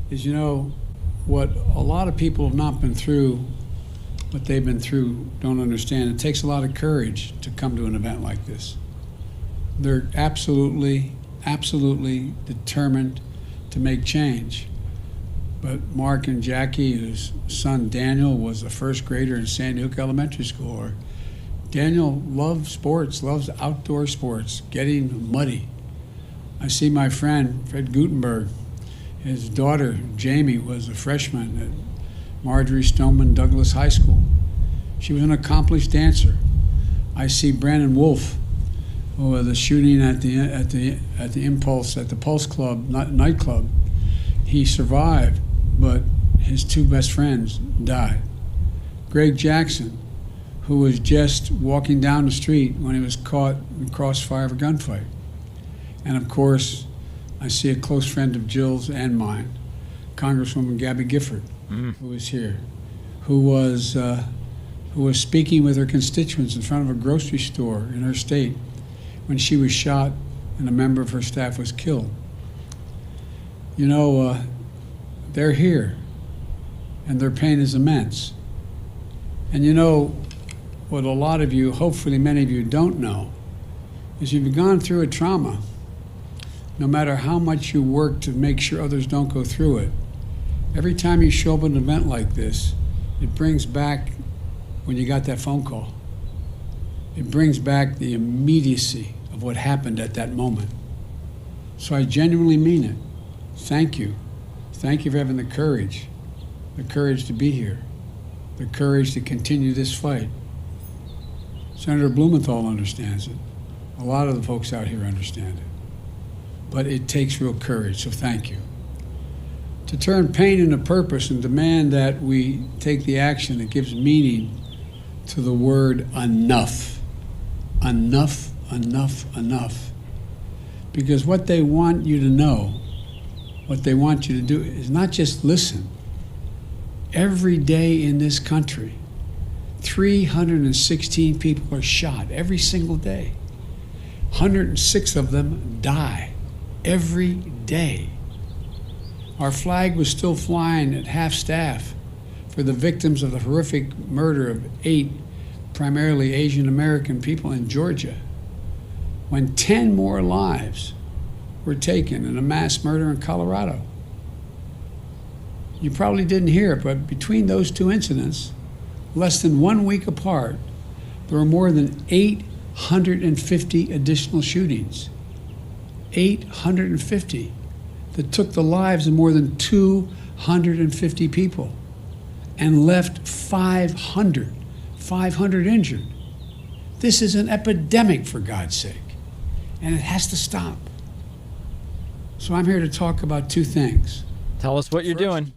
is, you know, what a lot of people have not been through, what they've been through, don't understand. It takes a lot of courage to come to an event like this. They're absolutely determined to make change. But Mark and Jackie, whose son Daniel was a first grader in Sandy Hook Elementary School, or Daniel loves sports, loves outdoor sports, getting muddy. I see my friend, Fred Gutenberg. His daughter, Jamie, was a freshman at Marjorie Stoneman Douglas High School. She was an accomplished dancer. I see Brandon Wolf, who was the shooting at the Impulse, at the Pulse Club, nightclub. He survived, but his two best friends died. Greg Jackson, who was just walking down the street when he was caught in crossfire of a gunfight. And of course, I see a close friend of Jill's and mine, Congresswoman Gabby Gifford, who is here, who was speaking with her constituents in front of a grocery store in her state when she was shot and a member of her staff was killed. You know, they're here, and their pain is immense. And you know, what a lot of you, hopefully many of you, don't know is you've gone through a trauma. No matter how much you work to make sure others don't go through it, every time you show up at an event like this, it brings back when you got that phone call. It brings back the immediacy of what happened at that moment. So I genuinely mean it. Thank you. Thank you for having the courage to be here, the courage to continue this fight. Senator Blumenthal understands it. A lot of the folks out here understand it. But it takes real courage, so thank you. To turn pain into purpose and demand that we take the action that gives meaning to the word enough. Enough, enough, enough. Because what they want you to know, what they want you to do is not just listen. Every day in this country, 316 people are shot every single day. 106 of them die every day. Our flag was still flying at half staff for the victims of the horrific murder of 8 primarily Asian American people in Georgia, when 10 more lives were taken in a mass murder in Colorado. You probably didn't hear it, but between those two incidents, less than 1 week apart, there were more than 850 additional shootings. 850 that took the lives of more than 250 people and left 500 injured. This is an epidemic, for God's sake, and it has to stop. So I'm here to talk about 2 things. Tell us what you're doing.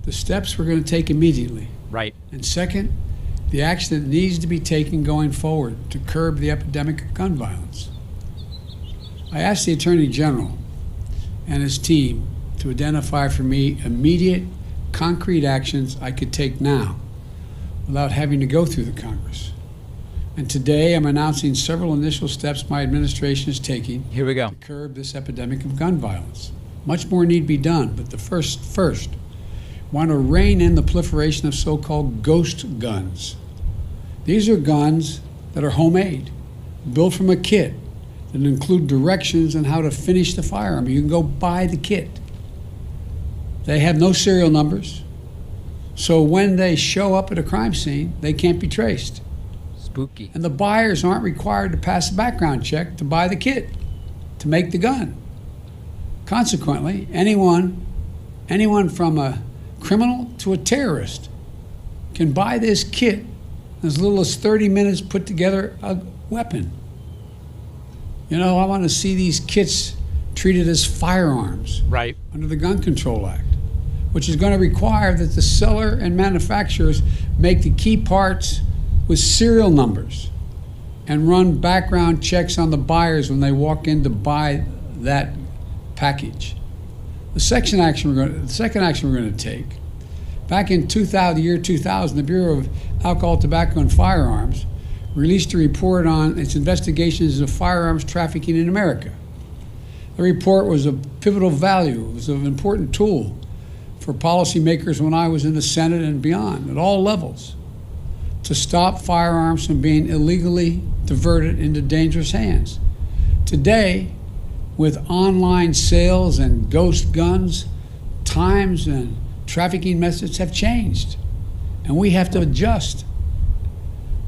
The steps we're going to take immediately. Right. And second, the action that needs to be taken going forward to curb the epidemic of gun violence. I asked the Attorney General and his team to identify for me immediate, concrete actions I could take now without having to go through the Congress. And today I'm announcing several initial steps my administration is taking Here we go. to curb this epidemic of gun violence. Much more need be done, but the first, want to rein in the proliferation of so-called ghost guns. These are guns that are homemade, built from a kit, that include directions on how to finish the firearm. You can go buy the kit. They have no serial numbers, so when they show up at a crime scene, they can't be traced. Spooky. And the buyers aren't required to pass a background check to buy the kit, to make the gun. Consequently, anyone from a criminal to a terrorist can buy this kit in as little as 30 minutes, put together a weapon. You know, I want to see these kits treated as firearms. Right. Under the Gun Control Act. which is going to require that the seller and manufacturers make the key parts with serial numbers and run background checks on the buyers when they walk in to buy that package. The second action we're going to take, back in the year 2000, the Bureau of Alcohol, Tobacco, and Firearms released a report on its investigations of firearms trafficking in America. The report was of pivotal value. It was an important tool for policymakers when I was in the Senate and beyond, at all levels, to stop firearms from being illegally diverted into dangerous hands. Today, with online sales and ghost guns, times and trafficking methods have changed, and we have to adjust.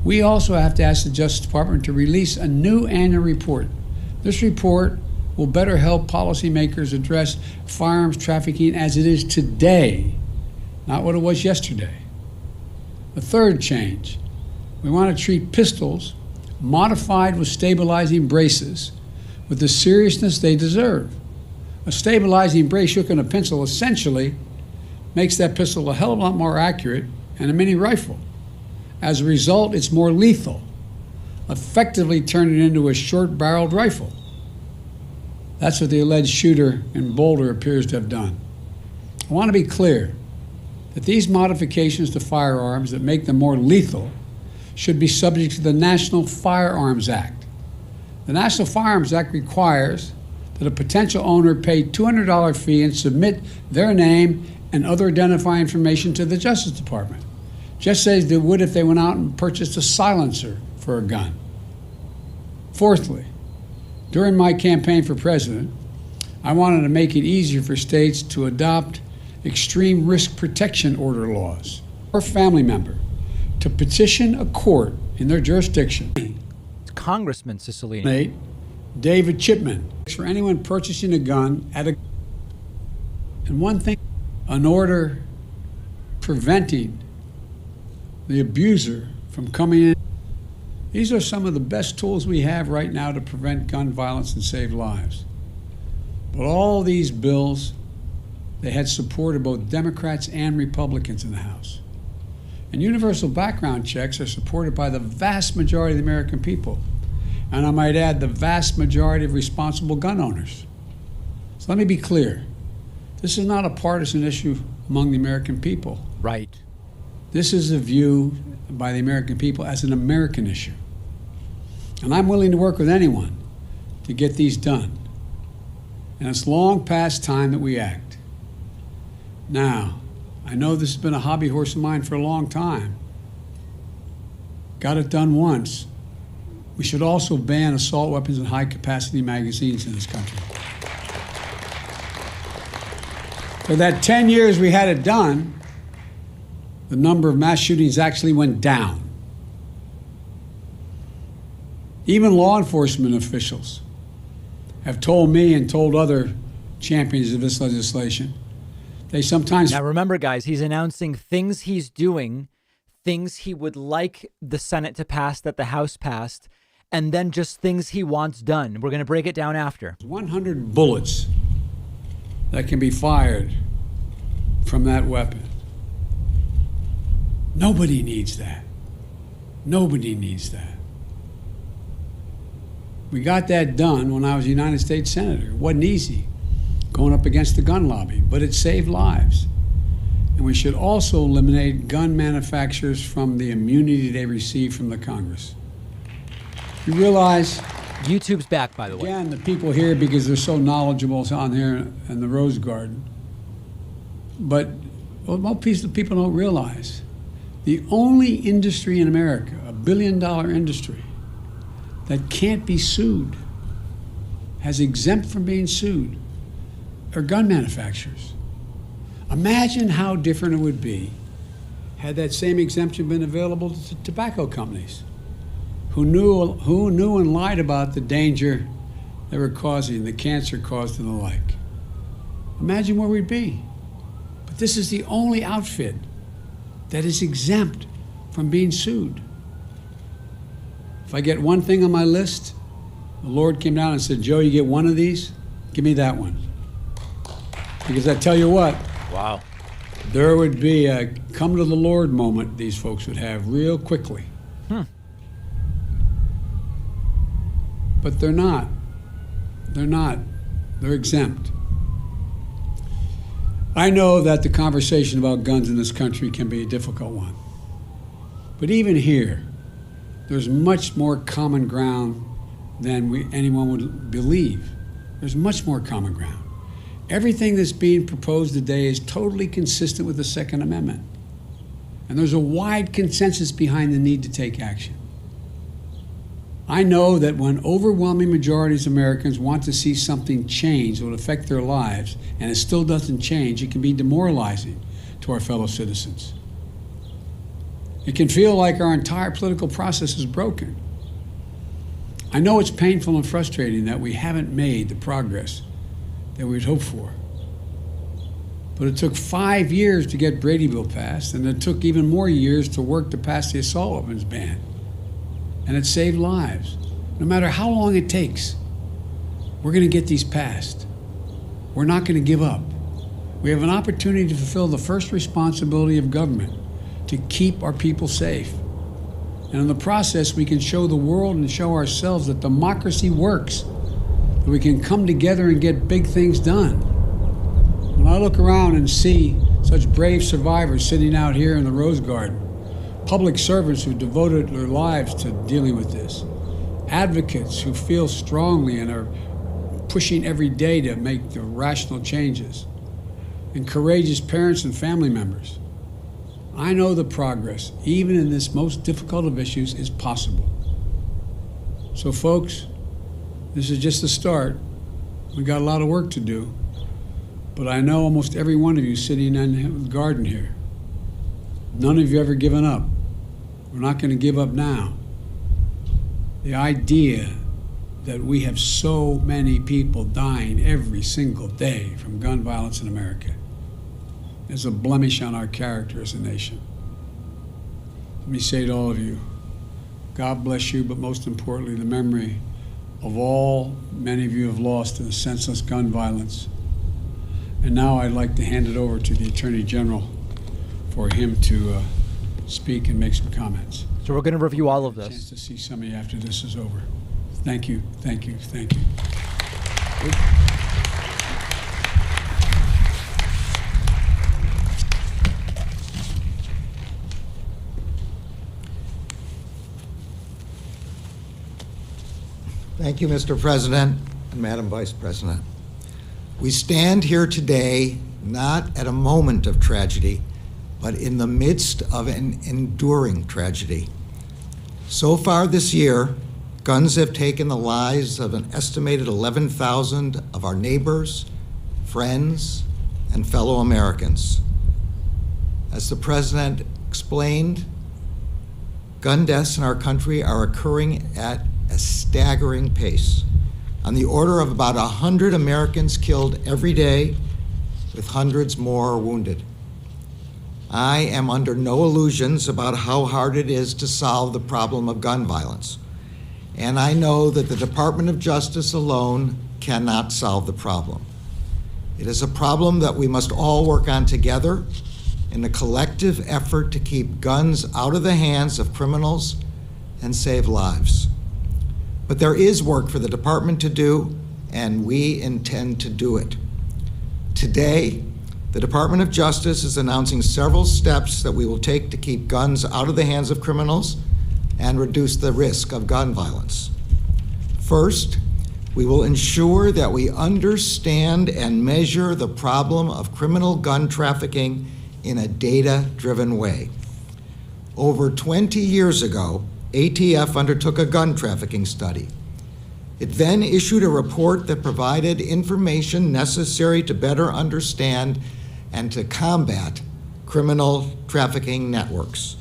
We also have to ask the Justice Department to release a new annual report. This report will better help policymakers address firearms trafficking as it is today, not what it was yesterday. The third change, we want to treat pistols modified with stabilizing braces with the seriousness they deserve. A stabilizing brace shook in a pencil essentially makes that pistol a hell of a lot more accurate than a mini rifle. As a result, it's more lethal, effectively turning it into a short-barreled rifle. That's what the alleged shooter in Boulder appears to have done. I want to be clear that these modifications to firearms that make them more lethal should be subject to the National Firearms Act. The National Firearms Act requires that a potential owner pay a $200 fee and submit their name and other identifying information to the Justice Department, just as they would if they went out and purchased a silencer for a gun. Fourthly, during my campaign for president, I wanted to make it easier for states to adopt extreme risk protection order laws or family member to petition a court in their jurisdiction. Congressman Cicilline. David Chipman, for anyone purchasing a gun at a... And one thing, an order preventing the abuser from coming in. These are some of the best tools we have right now to prevent gun violence and save lives. But all these bills, they had support of both Democrats and Republicans in the House. And universal background checks are supported by the vast majority of the American people. And I might add, the vast majority of responsible gun owners. So let me be clear. This is not a partisan issue among the American people. Right. This is a view by the American people as an American issue. And I'm willing to work with anyone to get these done. And it's long past time that we act. Now, I know this has been a hobby horse of mine for a long time. Got it done once. We should also ban assault weapons and high-capacity magazines in this country. For that 10 years we had it done, the number of mass shootings actually went down. Even law enforcement officials have told me and told other champions of this legislation, they sometimes... Now remember, guys, he's announcing things he's doing, things he would like the Senate to pass that the House passed, and then just things he wants done. We're going to break it down after. 100 bullets that can be fired from that weapon. Nobody needs that. Nobody needs that. We got that done when I was a United States Senator. It wasn't easy going up against the gun lobby, but it saved lives. And we should also eliminate gun manufacturers from the immunity they receive from the Congress. You realize... YouTube's back, by the way. Again, the people here, because they're so knowledgeable on here in the Rose Garden. But what most people don't realize, the only industry in America, a billion-dollar industry, that can't be sued, has exempt from being sued, are gun manufacturers. Imagine how different it would be had that same exemption been available to tobacco companies who knew and lied about the danger they were causing, the cancer caused and the like. Imagine where we'd be. But this is the only outfit that is exempt from being sued. If I get one thing on my list, the Lord came down and said, Joe, you get one of these, give me that one. Because I tell you what, wow, there would be a come to the Lord moment these folks would have real quickly. But they're not. They're not. They're exempt. I know that the conversation about guns in this country can be a difficult one. But even here, there's much more common ground than anyone would believe. There's much more common ground. Everything that's being proposed today is totally consistent with the Second Amendment. And there's a wide consensus behind the need to take action. I know that when overwhelming majorities of Americans want to see something change that will affect their lives, and it still doesn't change, it can be demoralizing to our fellow citizens. It can feel like our entire political process is broken. I know it's painful and frustrating that we haven't made the progress that we'd hoped for. But it took 5 years to get Brady Bill passed, and it took even more years to work to pass the assault weapons ban. And it saved lives. No matter how long it takes, we're going to get these passed. We're not going to give up. We have an opportunity to fulfill the first responsibility of government, to keep our people safe. And in the process, we can show the world and show ourselves that democracy works, that we can come together and get big things done. When I look around and see such brave survivors sitting out here in the Rose Garden, public servants who devoted their lives to dealing with this, advocates who feel strongly and are pushing every day to make the rational changes, and courageous parents and family members, I know the progress, even in this most difficult of issues, is possible. So folks, this is just the start. We got a lot of work to do, but I know almost every one of you sitting in the garden here, none of you ever given up. We're not going to give up now. The idea that we have so many people dying every single day from gun violence in America is a blemish on our character as a nation. Let me say to all of you, God bless you, but most importantly, the memory of all many of you have lost in the senseless gun violence. And now I'd like to hand it over to the Attorney General for him to speak and make some comments. So we're going to review all of this. Chance to see some of you after this is over. Thank you, thank you, thank you. Thank you, Mr. President and Madam Vice President. We stand here today not at a moment of tragedy, but in the midst of an enduring tragedy. So far this year, guns have taken the lives of an estimated 11,000 of our neighbors, friends, and fellow Americans. As the President explained, gun deaths in our country are occurring at a staggering pace, on the order of about 100 Americans killed every day, with hundreds more wounded. I am under no illusions about how hard it is to solve the problem of gun violence. And I know that the Department of Justice alone cannot solve the problem. It is a problem that we must all work on together in a collective effort to keep guns out of the hands of criminals and save lives. But there is work for the department to do, and we intend to do it. Today, the Department of Justice is announcing several steps that we will take to keep guns out of the hands of criminals and reduce the risk of gun violence. First, we will ensure that we understand and measure the problem of criminal gun trafficking in a data-driven way. Over 20 years ago, ATF undertook a gun trafficking study. It then issued a report that provided information necessary to better understand and to combat criminal trafficking networks.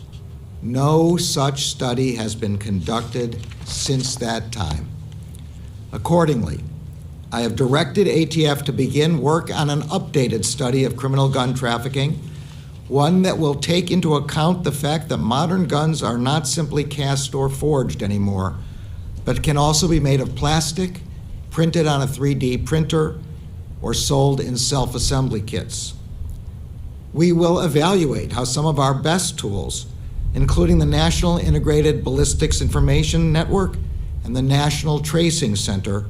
No such study has been conducted since that time. Accordingly, I have directed ATF to begin work on an updated study of criminal gun trafficking, one that will take into account the fact that modern guns are not simply cast or forged anymore, but can also be made of plastic, printed on a 3D printer, or sold in self-assembly kits. We will evaluate how some of our best tools, including the National Integrated Ballistics Information Network and the National Tracing Center,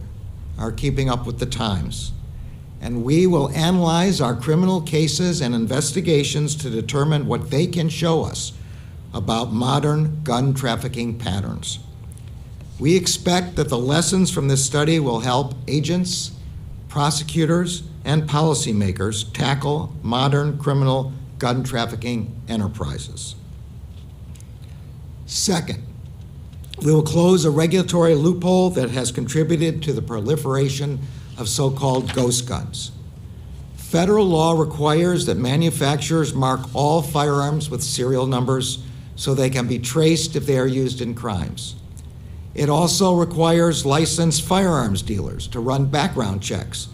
are keeping up with the times. And we will analyze our criminal cases and investigations to determine what they can show us about modern gun trafficking patterns. We expect that the lessons from this study will help agents, prosecutors, and policymakers tackle modern criminal gun trafficking enterprises. Second, we will close a regulatory loophole that has contributed to the proliferation of so-called ghost guns. Federal law requires that manufacturers mark all firearms with serial numbers so they can be traced if they are used in crimes. It also requires licensed firearms dealers to run background checks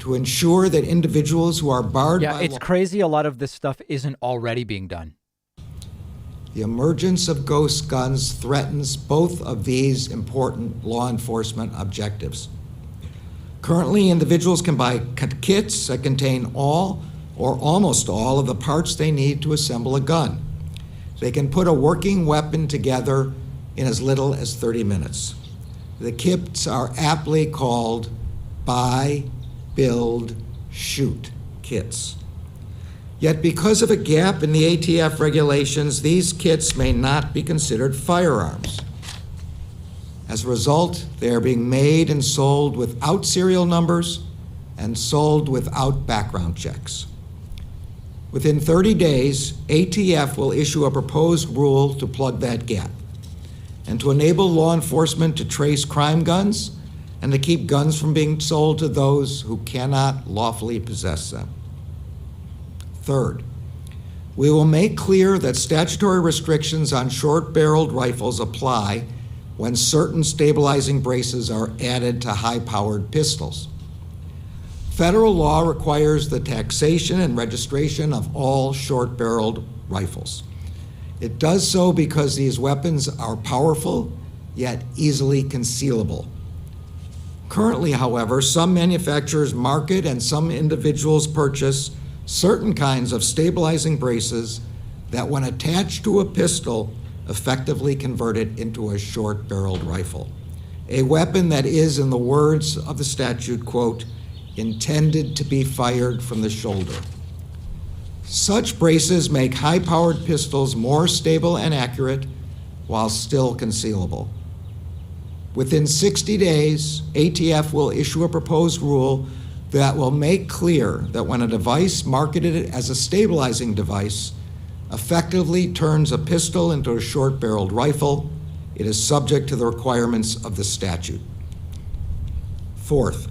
to ensure that individuals who are barred by it's crazy a lot of this stuff isn't already being done. The emergence of ghost guns threatens both of these important law enforcement objectives. Currently, individuals can buy kits that contain all or almost all of the parts they need to assemble a gun. They can put a working weapon together in as little as 30 minutes. The kits are aptly called buy, build, shoot kits. Yet because of a gap in the ATF regulations, these kits may not be considered firearms. As a result, they are being made and sold without serial numbers and sold without background checks. Within 30 days, ATF will issue a proposed rule to plug that gap and to enable law enforcement to trace crime guns and to keep guns from being sold to those who cannot lawfully possess them. Third, we will make clear that statutory restrictions on short-barreled rifles apply when certain stabilizing braces are added to high-powered pistols. Federal law requires the taxation and registration of all short-barreled rifles. It does so because these weapons are powerful, yet easily concealable. Currently, however, some manufacturers market and some individuals purchase certain kinds of stabilizing braces that, when attached to a pistol, effectively convert it into a short-barreled rifle, a weapon that is, in the words of the statute, quote, intended to be fired from the shoulder. Such braces make high-powered pistols more stable and accurate while still concealable. Within 60 days, ATF will issue a proposed rule that will make clear that when a device marketed as a stabilizing device effectively turns a pistol into a short-barreled rifle, it is subject to the requirements of the statute. Fourth,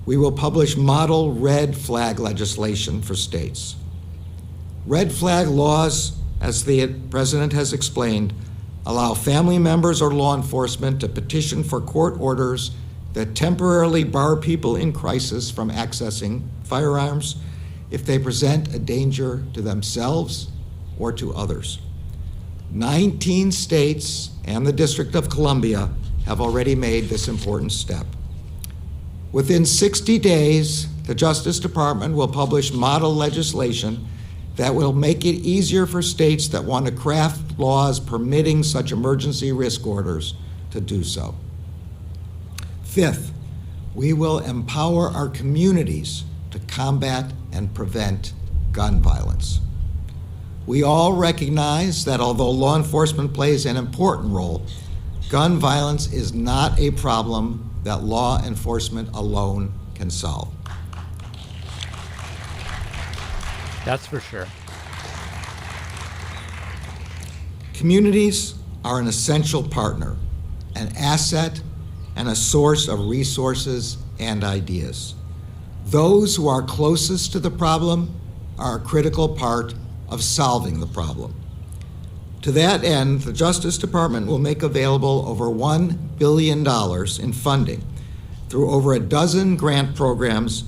we will publish model red flag legislation for states. Red flag laws, as the President has explained, allow family members or law enforcement to petition for court orders that temporarily bar people in crisis from accessing firearms if they present a danger to themselves or to others. 19 states and the District of Columbia have already made this important step. Within 60 days, the Justice Department will publish model legislation that will make it easier for states that want to craft laws permitting such emergency risk orders to do so. Fifth, we will empower our communities to combat and prevent gun violence. We all recognize that although law enforcement plays an important role, gun violence is not a problem that law enforcement alone can solve. That's for sure. Communities are an essential partner, an asset, and a source of resources and ideas. Those who are closest to the problem are a critical part of solving the problem. To that end, the Justice Department will make available over $1 billion in funding through over a dozen grant programs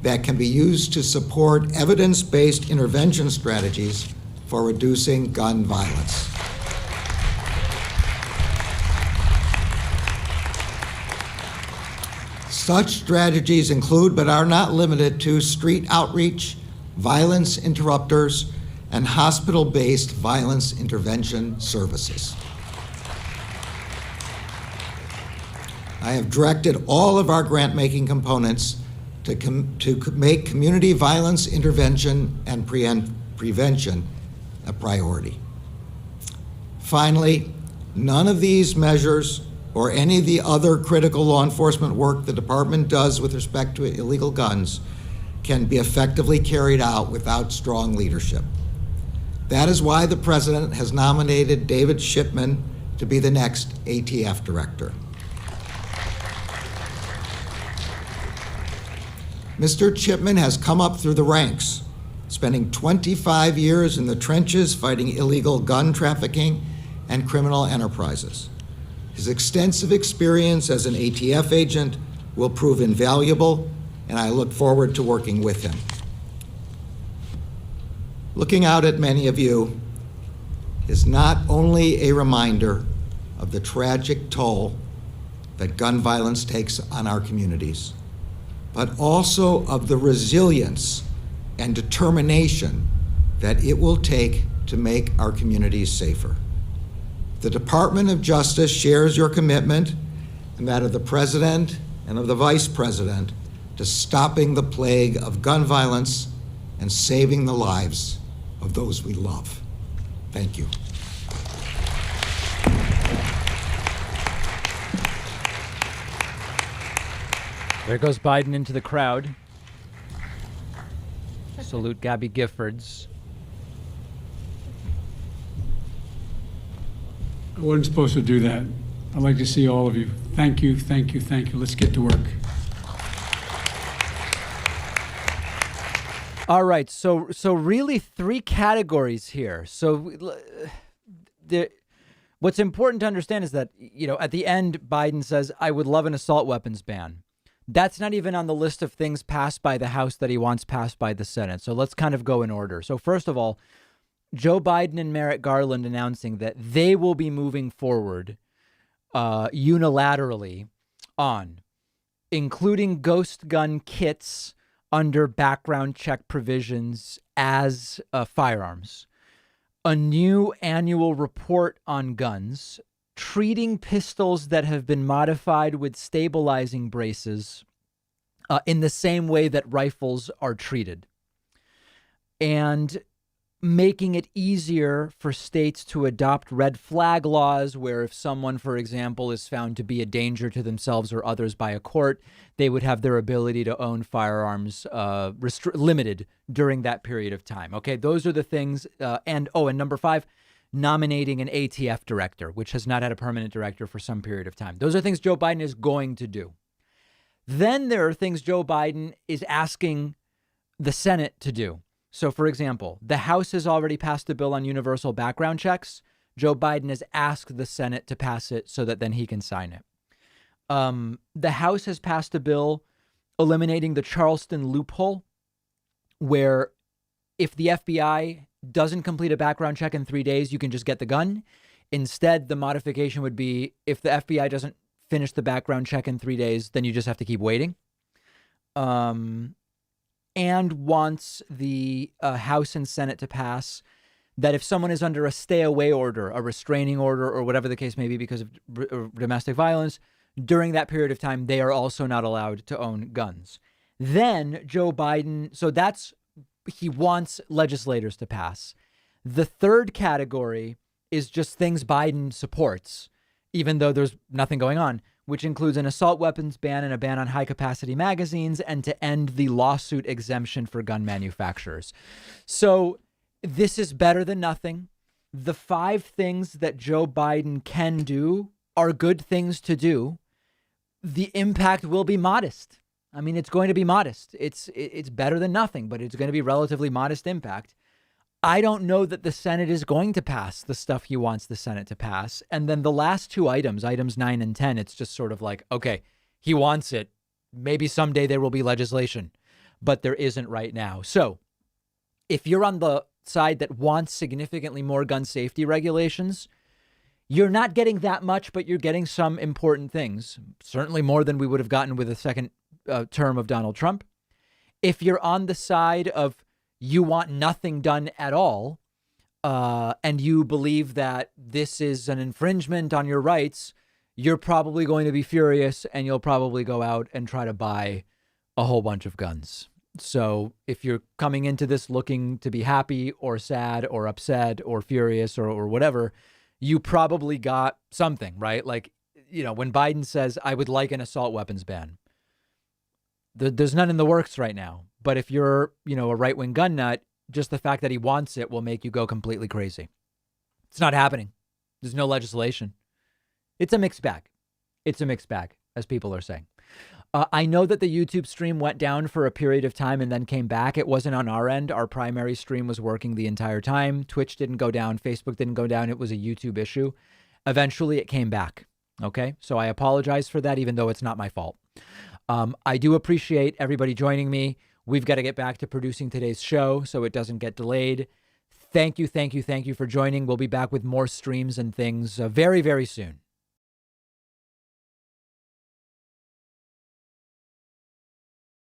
that can be used to support evidence-based intervention strategies for reducing gun violence. Such strategies include, but are not limited to, street outreach, violence interrupters, and hospital-based violence intervention services. I have directed all of our grant-making components to make community violence intervention and prevention a priority. Finally, none of these measures or any of the other critical law enforcement work the department does with respect to illegal guns can be effectively carried out without strong leadership. That is why the President has nominated David Shipman to be the next ATF director. Mr. Chipman has come up through the ranks, spending 25 years in the trenches fighting illegal gun trafficking and criminal enterprises. His extensive experience as an ATF agent will prove invaluable, and I look forward to working with him. Looking out at many of you is not only a reminder of the tragic toll that gun violence takes on our communities, but also of the resilience and determination that it will take to make our communities safer. The Department of Justice shares your commitment and that of the President and of the Vice President to stopping the plague of gun violence and saving the lives of those we love. Thank you. There goes Biden into the crowd. Salute Gabby Giffords. I wasn't supposed to do that. I'd like to see all of you. Thank you, thank you, thank you. Let's get to work. All right, so really three categories here. So what's important to understand is that, you know, at the end, Biden says, I would love an assault weapons ban. That's not even on the list of things passed by the House that he wants passed by the Senate. So let's kind of go in order. So first of all, Joe Biden and Merrick Garland announcing that they will be moving forward unilaterally on including ghost gun kits under background check provisions as firearms, a new annual report on guns, treating pistols that have been modified with stabilizing braces in the same way that rifles are treated, and making it easier for states to adopt red flag laws where if someone, for example, is found to be a danger to themselves or others by a court, they would have their ability to own firearms limited during that period of time. Okay, those are the things. And number 5, nominating an ATF director, which has not had a permanent director for some period of time. Those are things Joe Biden is going to do. Then there are things Joe Biden is asking the Senate to do. So, for example, the House has already passed a bill on universal background checks. Joe Biden has asked the Senate to pass it so that then he can sign it. The House has passed a bill eliminating the Charleston loophole, where if the FBI doesn't complete a background check in 3 days, you can just get the gun. Instead, the modification would be if the FBI doesn't finish the background check in 3 days, then you just have to keep waiting. And wants the House and Senate to pass that if someone is under a stay-away order, a restraining order, or whatever the case may be because of domestic violence, during that period of time, they are also not allowed to own guns. Then Joe Biden, so he wants legislators to pass. The third category is just things Biden supports, even though there's nothing going on, which includes an assault weapons ban and a ban on high-capacity magazines, and to end the lawsuit exemption for gun manufacturers. So this is better than nothing. The 5 things that Joe Biden can do are good things to do. The impact will be modest. I mean, it's going to be modest. It's better than nothing, but it's going to be relatively modest impact. I don't know that the Senate is going to pass the stuff he wants the Senate to pass. And then the last 2 items 9 and 10, it's just sort of like, okay, he wants it. Maybe someday there will be legislation, but there isn't right now. So if you're on the side that wants significantly more gun safety regulations, you're not getting that much, but you're getting some important things, certainly more than we would have gotten with a second term of Donald Trump. If you're on the side of you want nothing done at all, and you believe that this is an infringement on your rights, you're probably going to be furious and you'll probably go out and try to buy a whole bunch of guns. So if you're coming into this looking to be happy or sad or upset or furious or whatever, you probably got something, right? Like, when Biden says, I would like an assault weapons ban, there's none in the works right now. But if you're, a right-wing gun nut, just the fact that he wants it will make you go completely crazy. It's not happening. There's no legislation. It's a mixed bag. It's a mixed bag, as people are saying. I know that the YouTube stream went down for a period of time and then came back. It wasn't on our end. Our primary stream was working the entire time. Twitch didn't go down. Facebook didn't go down. It was a YouTube issue. Eventually, it came back. Okay? So I apologize for that, even though it's not my fault. I do appreciate everybody joining me. We've got to get back to producing today's show so it doesn't get delayed. Thank you for joining. We'll be back with more streams and things very, very soon.